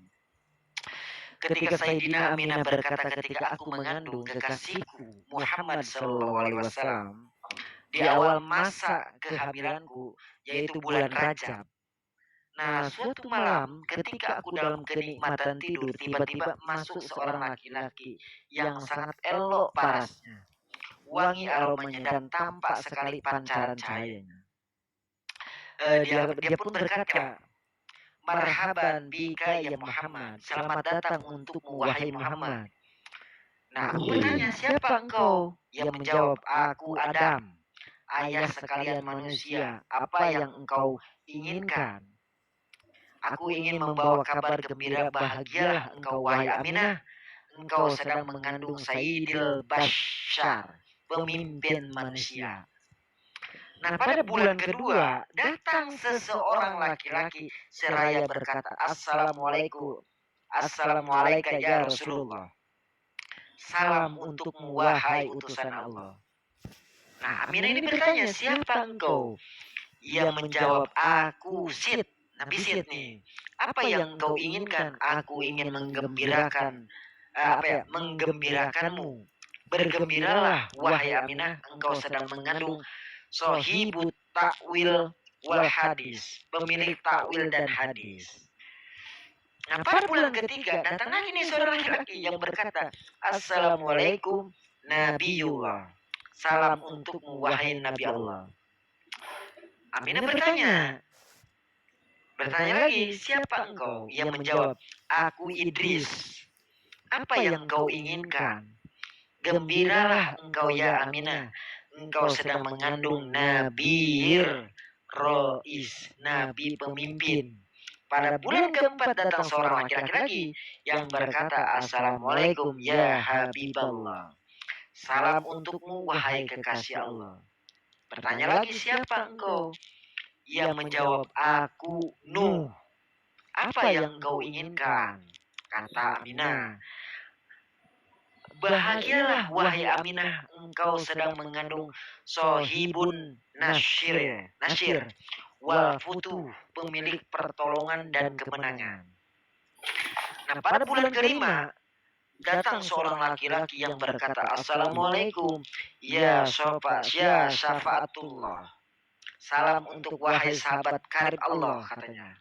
Ketika Sayyidina Aminah berkata, ketika aku mengandung kekasihku Muhammad Sallallahu Alaihi Wasallam di awal masa kehamilanku, yaitu bulan Rajab. Nah, suatu malam ketika aku dalam kenikmatan tidur, tiba-tiba masuk seorang laki-laki yang sangat elok parasnya, wangi aromanya dan tampak sekali pancaran cahayanya. Dia pun berkata, marhaban bika ya Muhammad, selamat datang untukmu wahai Muhammad. Nah, aku bertanya, siapa engkau? Ia menjawab, aku Adam, ayah sekalian manusia, apa yang engkau inginkan? Aku ingin membawa kabar gembira, bahagialah engkau wahai Aminah, engkau sedang mengandung Sayyidil Bashar, pemimpin manusia. Nah, pada bulan kedua datang seseorang laki-laki seraya berkata, Assalamualaikum, Assalamualaikum ya Rasulullah, salam untukmu wahai utusan Allah. Nah, Aminah ini bertanya, siapa engkau? Ia menjawab, aku Sid, Nabi Sid nih. Apa yang engkau inginkan? Aku ingin menggembirakan, menggembirakanmu. Bergembiralah wahai Aminah, engkau sedang mengandung Sohibut Ta'wil wal Hadis, pemilik takwil dan hadis. Nah, pada bulan ketiga datang lagi nih seorang laki-laki yang berkata, Assalamualaikum Nabiullah, salam untukmu wahai Nabi Allah. Aminah bertanya lagi, siapa engkau? Ia menjawab, aku Idris. Apa yang engkau inginkan? Gembiralah engkau ya Aminah, engkau sedang mengandung Nabiyir Rois, Nabi pemimpin. Pada bulan keempat datang seorang laki-laki lagi yang berkata, Assalamualaikum ya Habiballah, salam untukmu wahai kekasih Allah. Bertanya lagi, siapa engkau? Ia menjawab, aku Nuh. Apa yang engkau inginkan? Kata Aminah, bahagialah wahai Aminah, engkau sedang mengandung Sohibun Nasyir, wal Futuh, pemilik pertolongan dan kemenangan. Nah, pada bulan kelima datang seorang laki-laki yang berkata, Assalamualaikum ya syafaatullah, salam untuk wahai sahabat karib Allah, katanya.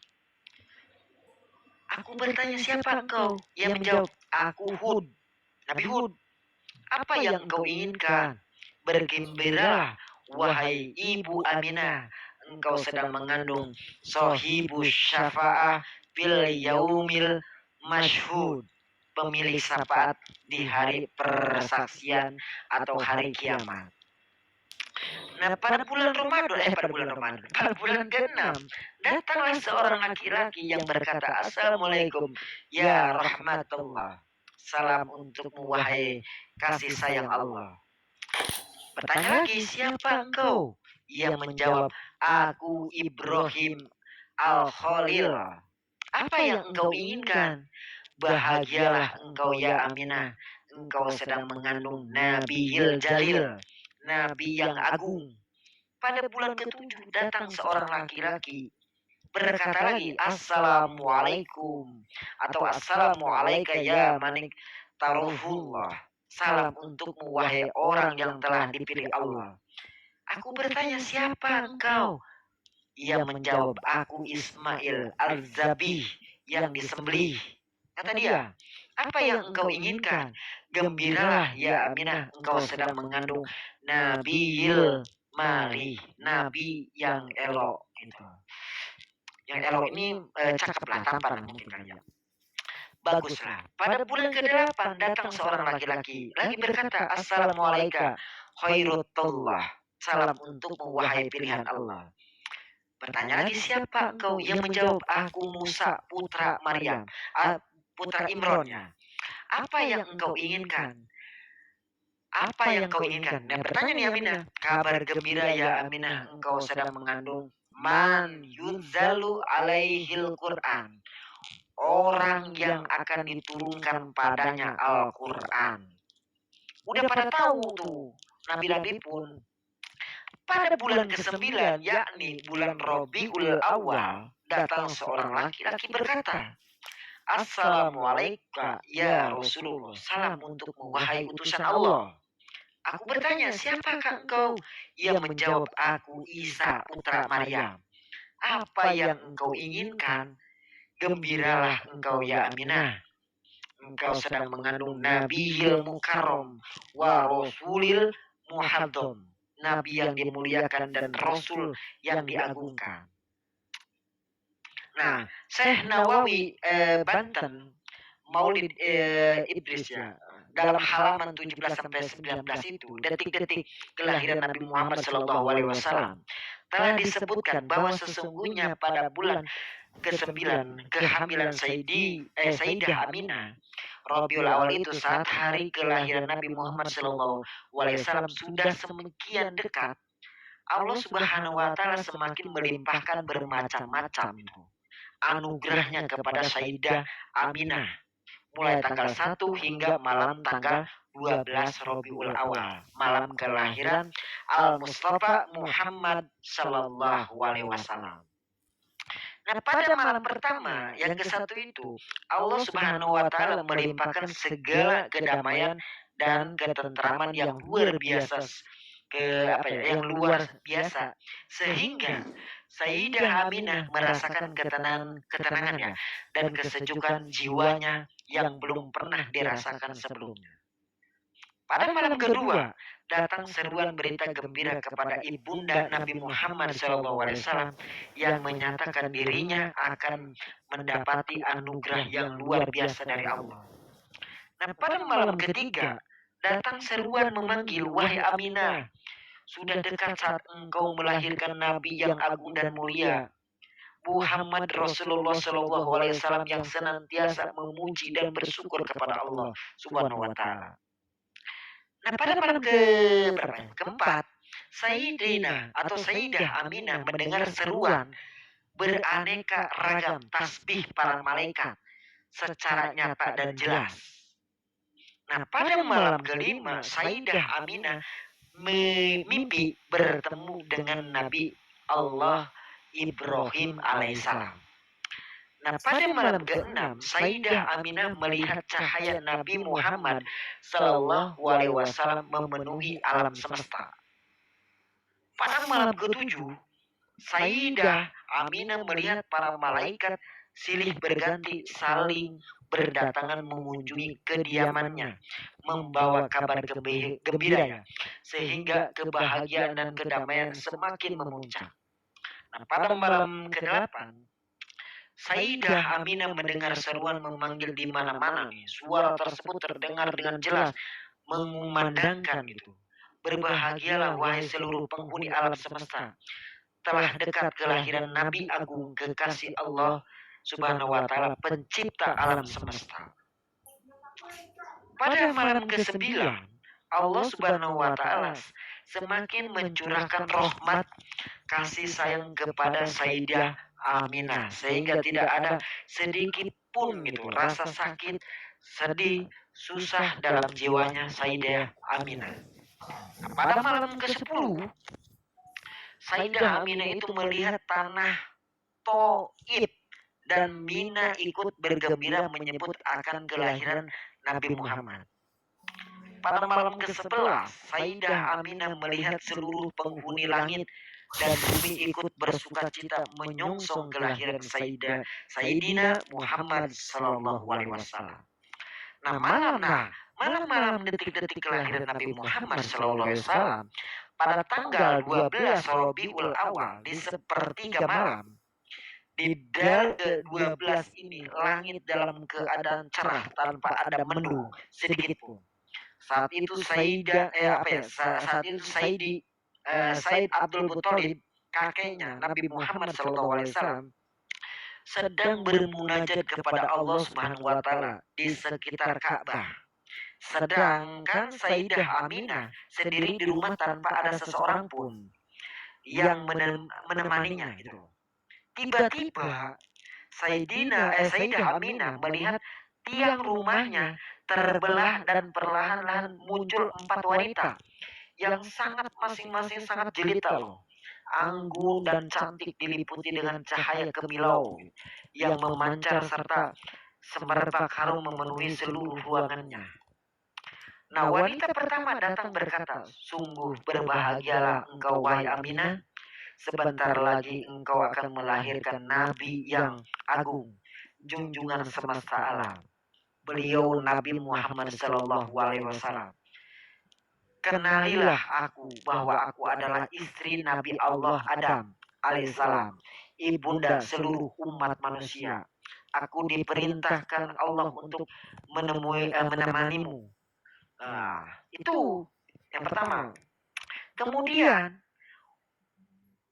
Aku bertanya, siapa engkau? Ia menjawab, aku Hud, Nabi Hud. Apa yang engkau inginkan? Bergembiralah wahai ibu Aminah, engkau sedang mengandung Sohibus Syafa'ah fil yaumil masyhud, pemilik syafaat di hari persaksian atau hari kiamat. Nah, pada bulan ke-6 datanglah seorang laki-laki yang berkata, Assalamualaikum ya rahmatullah, salam untukmu wahai kasih sayang Allah. Bertanya lagi, siapa engkau? Ia menjawab, aku Ibrahim Al-Khalil. Apa yang engkau inginkan? Bahagialah engkau ya Aminah, engkau sedang mengandung Nabiyil Jalil, Nabi yang agung. Pada bulan ke-7 datang seorang laki-laki berkata lagi, Assalamualaikum atau Assalamualaikum ya manik tarufullah, salam untukmu wahai orang yang telah dipilih Allah. Aku bertanya, siapa engkau? Ia menjawab, aku Ismail Al-Zabih, yang disembelih. Kata dia, apa yang engkau inginkan? Gembiralah ya Aminah, engkau sedang mengandung Nabiyil Mali, Nabi yang elok. Gitu. Yang elok ini cakep lah, tampan mungkin kali ya. Baguslah. Pada bulan ke-8 datang seorang laki-laki lagi berkata, Assalamualaikum khairutullah, salam untukmu wahai pilihan Allah. Bertanya lagi, siapa engkau? Ia menjawab, aku Musa putra Maryam, putra Imronnya. Apa yang engkau inginkan? Apa yang kau inginkan? Nah, bertanya nih Aminah, kabar gembira ya Aminah, engkau sedang mengandung man yunzalu alaihil Qur'an, orang yang akan diturunkan padanya Al-Qur'an. Udah pada tahu tuh nabi-nabi pun. Pada bulan ke-9, yakni bulan Rabiul Awal, datang seorang laki-laki berkata, Assalamualaikum ya Rasulullah, salam untukmu wahai utusan Allah. Aku bertanya, siapakah engkau? Ia menjawab, aku Isa putra Maryam. Apa yang engkau inginkan? Gembiralah engkau ya Aminah. Engkau sedang mengandung Nabiyil Mukarram wa Rasulil Muhaddam, Nabi yang dimuliakan dan Rasul yang diagungkan. Nah, Syekh Nawawi Banten Maulid Idris ya, dalam halaman 17-19 itu, detik-detik kelahiran Nabi Muhammad SAW, telah disebutkan bahwa sesungguhnya pada bulan ke-9 kehamilan Sayyidah Aminah Rabiul Awal itu, saat hari kelahiran Nabi Muhammad SAW sudah semakin dekat, Allah Subhanahu wa Ta'ala semakin melimpahkan bermacam-macam anugerahnya kepada Sayyidah Aminah, mulai tanggal 1 hingga malam tanggal 12 Rabiul Awal, malam kelahiran Al-Mustafa Muhammad Sallallahu Alaihi Wasallam. Nah, pada malam pertama yang ke-1 itu, Allah Subhanahu wa Ta'ala melimpahkan segala kedamaian dan ketentraman yang luar biasa, yang luar biasa, sehingga Sayyidah Aminah merasakan ketenangannya dan kesejukan jiwanya yang belum pernah dirasakan sebelumnya. Pada malam kedua, datang seruan berita gembira kepada ibunda Nabi Muhammad SAW yang menyatakan dirinya akan mendapati anugerah yang luar biasa dari Allah. Nah, pada malam ketiga, datang seruan memanggil, wahai Aminah, sudah dekat saat engkau melahirkan Nabi yang agung dan mulia, Muhammad Rasulullah SAW yang senantiasa memuji dan bersyukur kepada Allah Subhanahu wa Ta'ala. Nah, pada malam keempat, Sayyidina atau Sayyidah Aminah mendengar seruan beraneka ragam tasbih para malaikat secara nyata dan jelas. Nah, pada malam kelima, Sayyidah Aminah mimpi bertemu dengan Nabi Allah Ibrahim alaihissalam. Nah, pada malam ke-6, Sayyidah Aminah melihat cahaya Nabi Muhammad Sallallahu Alaihi Wasallam memenuhi alam semesta. Pada malam ke-7, Sayyidah Aminah melihat para malaikat silih berganti saling berdatangan mengunjungi kediamannya, membawa kabar gembira, sehingga kebahagiaan dan kedamaian semakin memuncak. Nah, pada malam ke-8, Sayyidah Aminah mendengar seruan memanggil di mana-mana. Suara tersebut terdengar dengan jelas, mengumandangkan itu, berbahagialah wahai seluruh penghuni alam semesta, telah dekat kelahiran Nabi Agung kekasih Allah Subhanahu wa Ta'ala, pencipta alam semesta. Pada malam ke-9, Allah Subhanahu wa Ta'ala semakin mencurahkan rahmat kasih sayang kepada Sayyidah Aminah, sehingga tidak ada sedikit pun rasa sakit, sedih, susah dalam jiwanya Sayyidah Aminah. Nah, pada malam ke-10, Sayyidah Aminah itu melihat tanah Taif dan Mina ikut bergembira menyebut akan kelahiran Nabi Muhammad. Pada malam ke-11, Sayyidah Aminah melihat seluruh penghuni langit dan bumi ikut bersukacita menyongsong kelahiran Sayyidina Muhammad Sallallahu Alaihi Wasallam. Nah, malam detik-detik kelahiran Nabi Muhammad Sallallahu Alaihi Wasallam pada tanggal 12 Rabiul Awal di sepertiga malam, di ke-12 ini langit dalam keadaan cerah tanpa ada mendung sedikit pun. Saat itu Said Abdul Muthalib, kakeknya Nabi Muhammad SAW, sedang bermunajat kepada Allah Subhanahu wa Ta'ala di sekitar Ka'bah. Sedangkan Sayyidah Aminah sendiri di rumah tanpa ada seseorang pun. yang menemaninya gitu. Tiba-tiba Sayyidah Aminah melihat tiang rumahnya terbelah dan perlahan-lahan muncul 4 wanita yang sangat masing-masing sangat jelita loh. Anggun dan cantik diliputi dengan cahaya kemilau yang memancar serta semerbak harum memenuhi seluruh ruangannya. Nah, wanita pertama datang berkata, "Sungguh berbahagialah engkau wahai Aminah. Sebentar lagi engkau akan melahirkan nabi yang agung, junjungan semesta alam. Beliau Nabi Muhammad sallallahu alaihi wasallam. Kenalilah aku bahwa aku adalah istri Nabi Allah Adam alaihissalam, ibunda seluruh umat manusia. Aku diperintahkan Allah untuk menemanimu." Nah, itu yang pertama. Kemudian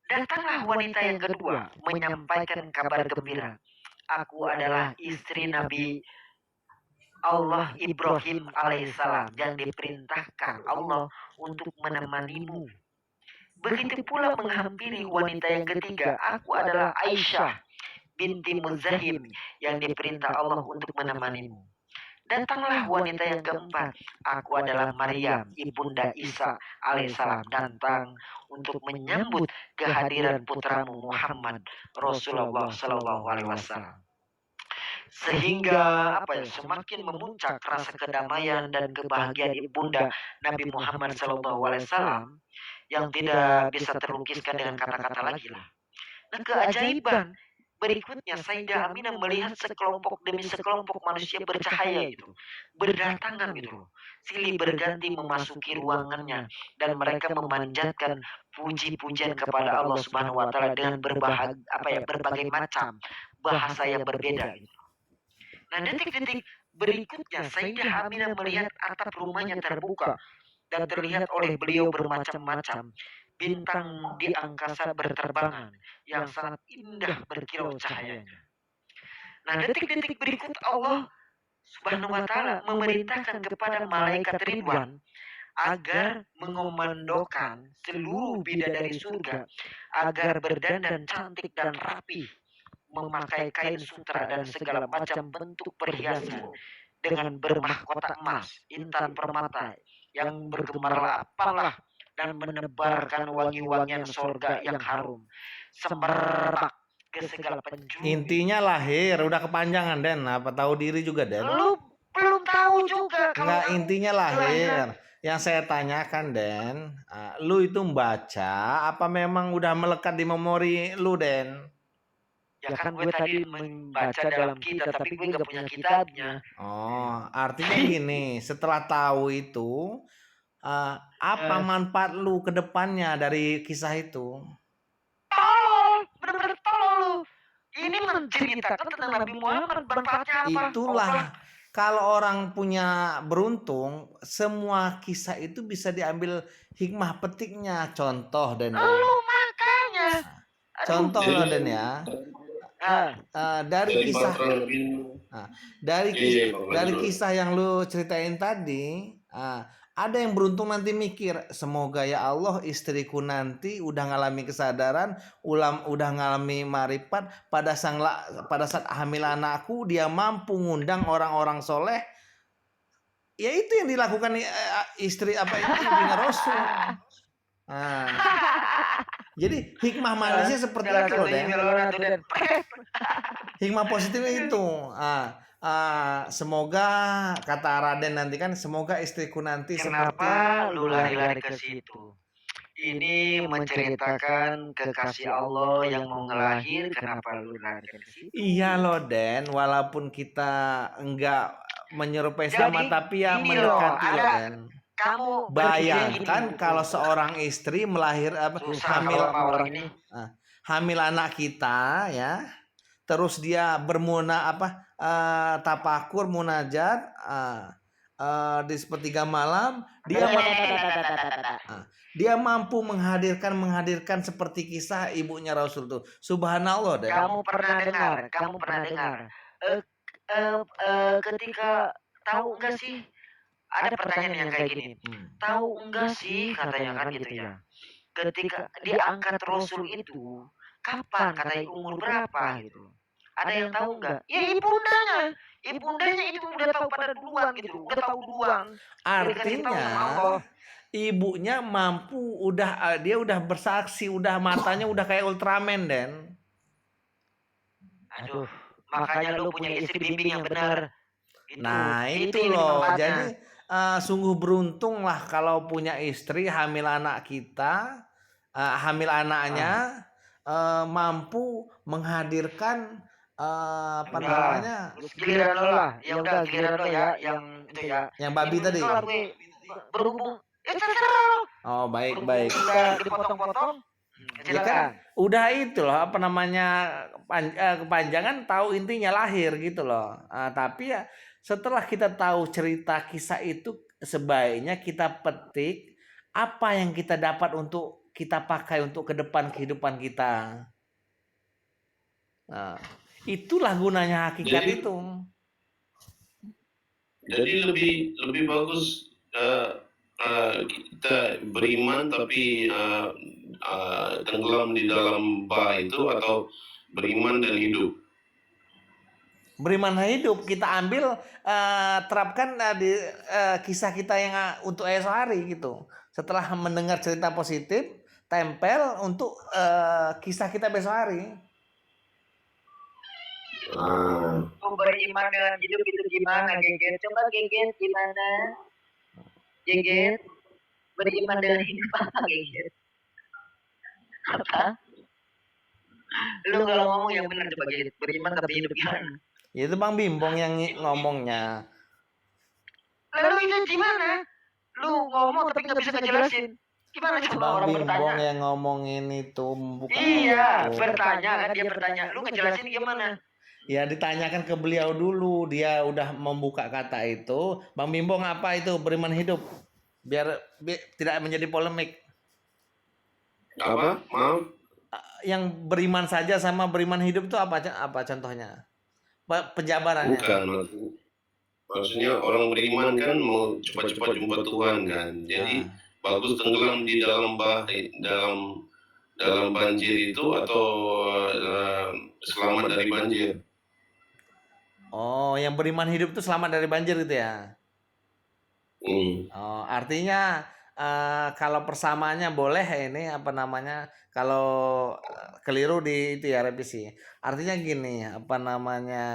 datanglah wanita yang kedua menyampaikan kabar gembira. "Aku adalah istri Nabi Allah Ibrahim alaihissalam yang diperintahkan Allah untuk menemanimu." Begitu pula menghampiri wanita yang ketiga, "Aku adalah Aisyah binti Muzahim yang diperintah Allah untuk menemanimu." Datanglah wanita yang keempat, "Aku adalah Maryam ibunda Isa alaihissalam, datang untuk menyambut kehadiran putramu Muhammad Rasulullah sallallahu alaihi wasallam." Sehingga semakin memuncak rasa kedamaian dan kebahagiaan ibunda Nabi Muhammad sallallahu alaihi wasallam yang tidak bisa terlukiskan dengan kata-kata lagi lah. Nah, keajaiban berikutnya, Sayyidah Aminah melihat sekelompok demi sekelompok manusia bercahaya itu berdatangan gitu, silih berganti memasuki ruangannya, dan mereka memanjatkan puji-pujian kepada Allah Subhanahu wa taala dengan berbagai macam bahasa yang berbeda gitu. Nah, detik-detik berikutnya Sayyidah Aminah melihat atap rumahnya terbuka dan terlihat oleh beliau bermacam-macam bintang di angkasa berterbangan yang sangat indah berkilau cahayanya. Nah, detik-detik berikut Allah Subhanahu wa taala memerintahkan kepada malaikat Ridwan agar mengomandokan seluruh bidadari surga agar berdandan cantik dan rapi, memakai kain sutra dan segala macam bentuk perhiasan dengan bermahkota emas, intan permata yang bergemerlap dan menebarkan wangi-wangian sorga yang harum, semerbak ke segala penjuru. Intinya lahir, udah kepanjangan Den, apa tahu diri juga Den? Lu belum tahu juga. Enggak, intinya lahir. Yang saya tanyakan Den, lu itu membaca apa memang udah melekat di memori lu Den? Ya kan gue tadi membaca dalam kitab, tapi gue gak punya kitabnya. Oh, artinya gini, setelah tahu itu, apa manfaat lu ke depannya dari kisah itu? Tolol, bener-bener tolol lu. Ini menceritakan tentang Nabi Muhammad, manfaatnya apa? Itulah, kalau orang punya beruntung, semua kisah itu bisa diambil hikmah petiknya. Contoh Den. Lu makanya. Contoh loh Den ya. Dari kisah yang lu ceritain tadi, ada yang beruntung nanti mikir, semoga ya Allah istriku nanti udah ngalami kesadaran, udah ngalami marifat, pada saat hamil anakku dia mampu ngundang orang-orang soleh. Ya itu yang dilakukan ibunya Rasul. Jadi hikmah manisnya seperti itu loh Den. Hikmah positifnya itu. Semoga kata Raden nanti kan, semoga istriku nanti kenapa lu lari-lari ke situ? Ini menceritakan kekasih Allah yang mau ngelahir, kenapa lu lari ke situ? Iya loh Den, walaupun kita enggak menyerupai sama, tapi ya mendekati loh Den. Kamu bayangkan kalau seorang istri hamil anak kita ya, terus dia tapakur munajat di sepertiga malam, dia mampu menghadirkan seperti kisah ibunya Rasul tuh. Subhanallah deh. Kamu pernah dengar ketika tahu enggak sih, ada pertanyaan yang kayak gini, tahu enggak sih katanya kan gitu ya, ketika dia angkat Rasul itu kapan katanya umur berapa gitu. Ada yang tahu nggak? Ya ibundanya itu udah tahu pada duluan gitu, udah tahu duluan. Artinya ibunya mampu, dia udah bersaksi, udah matanya udah kayak Ultraman Den. Aduh, makanya lu punya istri bimbing yang benar. Nah itu loh, jadi sungguh beruntung lah kalau punya istri hamil anak kita, hamil anaknya mampu menghadirkan apa namanya, giliran lo lah, ya udah giliran lo ya, yang itu ya, yang babi tadi. Berhubung, terserah lo. Oh baik. Udah dipotong-potong. Ya kan, udah itu loh apa namanya, kepanjangan tahu intinya lahir gitu loh. Tapi ya setelah kita tahu cerita kisah itu, sebaiknya kita petik apa yang kita dapat untuk kita pakai untuk ke depan kehidupan kita. Nah, itulah gunanya hakikat itu. Jadi lebih bagus kita beriman tapi tenggelam di dalam bah itu, atau beriman dan hidup. Beriman dan hidup kita ambil, terapkan di kisah kita yang untuk esok hari gitu. Setelah mendengar cerita positif, tempel untuk kisah kita besok hari. Beriman dengan hidup itu gimana, Geget? Coba Geget gimana? Geget, beriman dengan hidup apa, Geget? Apa? Lu kalau ngomong yang benar coba Geget. Beriman tapi hidup gimana? Ya itu Bang Bimbong yang ngomongnya. Lalu itu gimana? Lu ngomong tapi nggak bisa ngejelasin. Gimana coba Bang orang Bimbong bertanya? yang ngomongin itu bukan. Iya, bertanya kan dia bertanya. Lu ngejelasin gimana? Ya ditanyakan ke beliau dulu, dia udah membuka kata itu. Bang Bimbong apa itu beriman hidup? Biar tidak menjadi polemik. Apa? Maaf? Yang beriman saja sama beriman hidup itu apa contohnya? Penjabarannya. Bukan, maksudnya orang beriman kan mau cepat-cepat jumpa Tuhan kan. Jadi bagus tenggelam di dalam dalam banjir itu, atau selamat dari banjir. Oh, yang beriman hidup itu selamat dari banjir gitu ya? Oh, artinya kalau persamaannya boleh ini apa namanya? Kalau keliru di itu ya revisi. Artinya gini, apa namanya?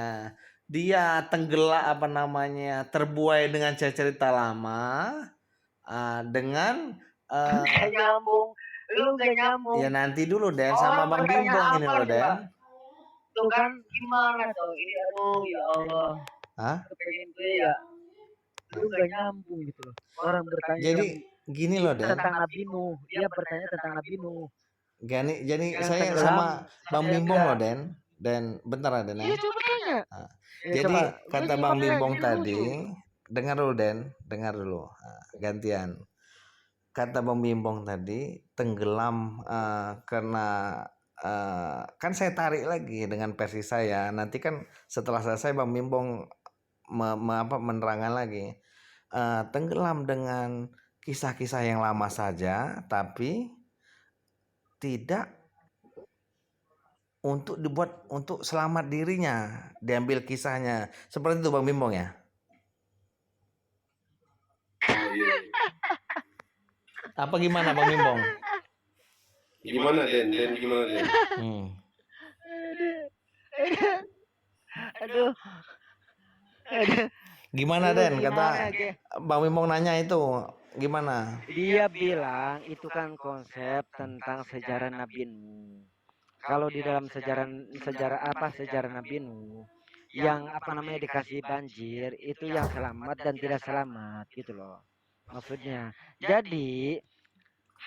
Dia tenggelam apa namanya? Terbuai dengan cerita lama dengan Gak nyambung. Lu gak nyambung. Ya nanti dulu Den sama Bang Bimbong ini loh Den. Tuh kan gimana tuh? Ini aduh ya Allah. Hah? Kepengen gue ya. Lu gak nyambung gitu loh. Orang bertanya Jadi gini loh Den. tentang Nabi Nuh. Dia bertanya tentang Nabi Nuh. Jadi saya sama Bang Bimbong loh Den. Dan bentar Den ya. Iya coba tanya. Jadi kata Bang Bimbong tadi, dengar dulu Den, dengar dulu. Gantian. Kata Bang Bimbong tadi tenggelam karena kan saya tarik lagi dengan versi saya. Nanti kan setelah selesai Bang Bimbong menerangkan lagi. Tenggelam dengan kisah-kisah yang lama saja, tapi tidak untuk dibuat untuk selamat dirinya, diambil kisahnya. Seperti itu Bang Bimbong ya. Apa gimana Bang Bimbong? Gimana Den? Gimana Den? Aduh. Gimana Den? Kata Bang Bimbong nanya itu gimana? Dia bilang itu kan konsep tentang sejarah Nabi Nuh. Kalau di dalam sejarah Nabi Nuh yang apa namanya dikasih banjir itu yang selamat dan tidak selamat gitu loh. Maksudnya. Jadi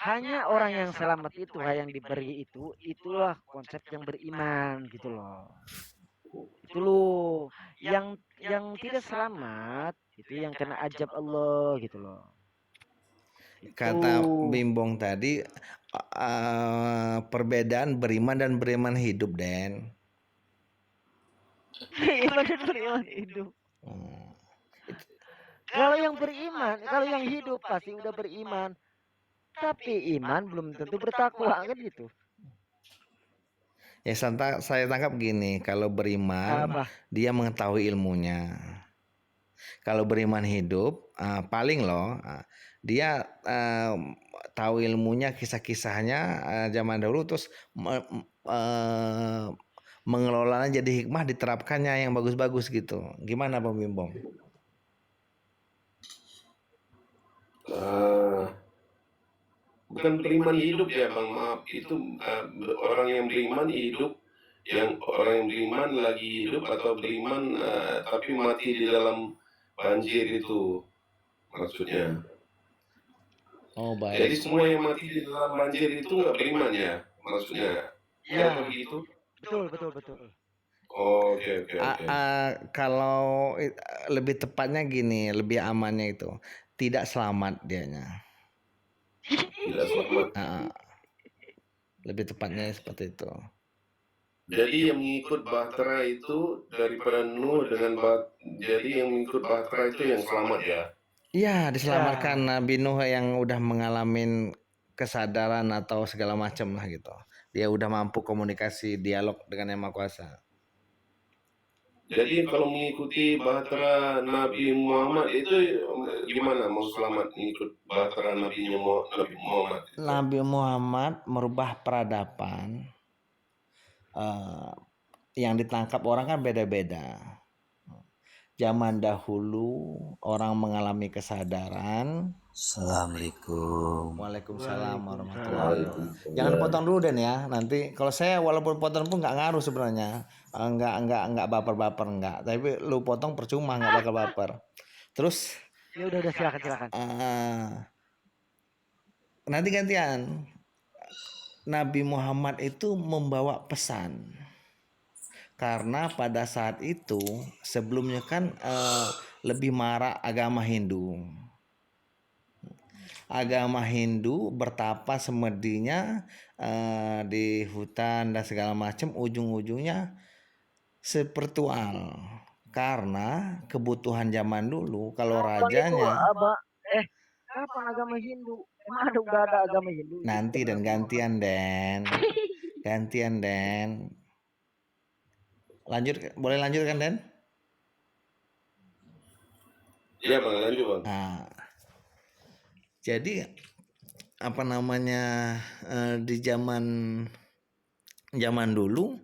hanya orang yang selamat itu yang diberi itulah konsep yang beriman gitu loh. Itu loh yang tidak selamat itu yang kena ajab Allah gitu loh. Kata Bimbong tadi perbedaan beriman dan beriman hidup Den. Beriman dan beriman hidup. Kalau yang beriman, kalau yang hidup pasti udah beriman. tapi iman belum tentu bertakwa kan gitu. Ya saya tangkap gini, kalau beriman Apa? dia mengetahui ilmunya. Kalau beriman hidup paling loh dia tahu ilmunya, kisah-kisahnya zaman dahulu, terus mengelolanya jadi hikmah, diterapkannya yang bagus-bagus gitu. Gimana Bang Bimbong? Bukan beriman hidup ya Bang, maaf. Itu orang yang beriman hidup, yang orang yang beriman lagi hidup, atau beriman tapi mati di dalam banjir itu maksudnya. Oh baik. Jadi semua yang mati di dalam banjir itu nggak beriman ya maksudnya. Ya, Atau begitu? betul. Oh, oke. Kalau lebih tepatnya gini, lebih amannya itu tidak selamat dianya. Tidak selamat. Lebih tepatnya seperti itu. Jadi yang mengikut Bahtera itu daripada Nuh dengan jadi yang mengikut Bahtera itu yang selamat ya. Iya, diselamatkan Nabi Nuh yang udah mengalami kesadaran atau segala macam lah gitu. Dia udah mampu komunikasi, dialog dengan Yang Maha Kuasa. Jadi kalau mengikuti Bahtera Nabi Muhammad itu gimana mau selamat mengikut Bahtera Nabi Muhammad? Nabi Muhammad merubah peradaban. Yang ditangkap orang kan beda-beda. Zaman dahulu orang mengalami kesadaran. Assalamualaikum. Waalaikumsalam warahmatullahi wabarakatuh. Jangan dipotong dulu Den ya. Nanti kalau saya walaupun potong pun nggak ngaruh sebenarnya. Nggak baper-baper nggak. Tapi lu potong percuma, nggak bakal baper. Terus ya udah silakan. Nanti gantian. Nabi Muhammad itu membawa pesan. Karena pada saat itu sebelumnya kan lebih marak agama Hindu. Agama Hindu bertapa semedinya di hutan dan segala macam, ujung-ujungnya spiritual. Karena kebutuhan zaman dulu kalau rajanya kapan agama Hindu? Emang udah ada agama Hindu? Nanti dan gantian Den. Boleh lanjut kan Den? Iya Bang, lanjut Bang. Jadi apa namanya di zaman dulu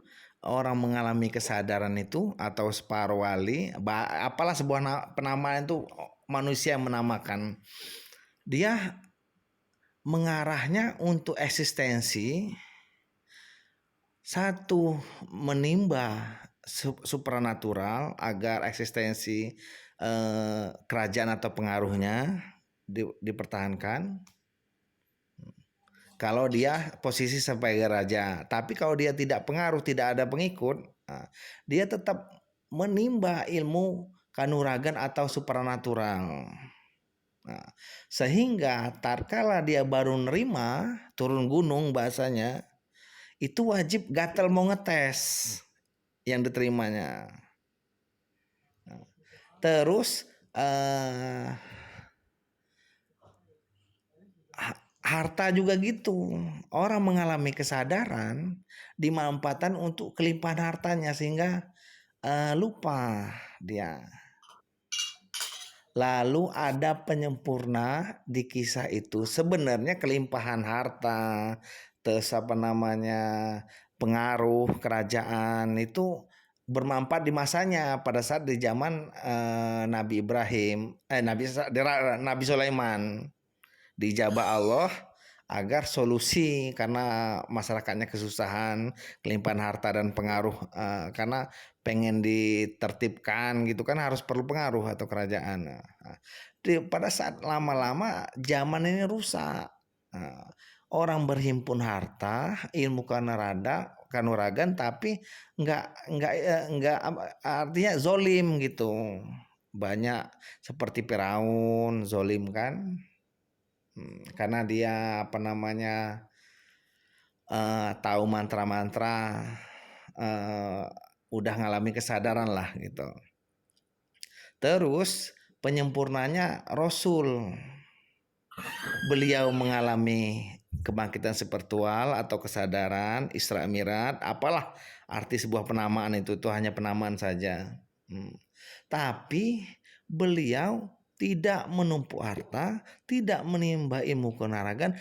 orang mengalami kesadaran itu atau separuh wali, apalah sebuah penamaan itu manusia menamakan, dia mengarahnya untuk eksistensi satu, menimba supranatural agar eksistensi kerajaan atau pengaruhnya dipertahankan. Kalau dia posisi sebagai raja, tapi kalau dia tidak pengaruh, tidak ada pengikut, dia tetap menimba ilmu kanuragan atau supranatural. Sehingga tatkala dia baru nerima turun gunung bahasanya, itu wajib gatel mau ngetes yang diterimanya. Terus harta juga gitu. Orang mengalami kesadaran dimanfaatkan untuk kelimpahan hartanya sehingga lupa dia. Lalu ada penyempurna di kisah itu. Sebenarnya kelimpahan harta, terus pengaruh kerajaan itu bermanfaat di masanya pada saat di zaman Nabi Ibrahim, Nabi Sulaiman. Dijabah Allah agar solusi karena masyarakatnya kesusahan, kelimpahan harta dan pengaruh, karena pengen ditertibkan gitu kan harus perlu pengaruh atau kerajaan. Pada saat lama-lama zaman ini rusak. Orang berhimpun harta, ilmu kanuragan, tapi nggak artinya zolim gitu. Banyak seperti Firaun zolim kan. Karena dia tahu mantra-mantra, udah ngalami kesadaran lah gitu. Terus penyempurnanya Rasul. beliau mengalami kebangkitan spiritual atau kesadaran, Isra Mi'raj, apalah arti sebuah penamaan itu hanya penamaan saja. Tapi beliau tidak menumpuk harta, tidak menimba ilmu kanuragan,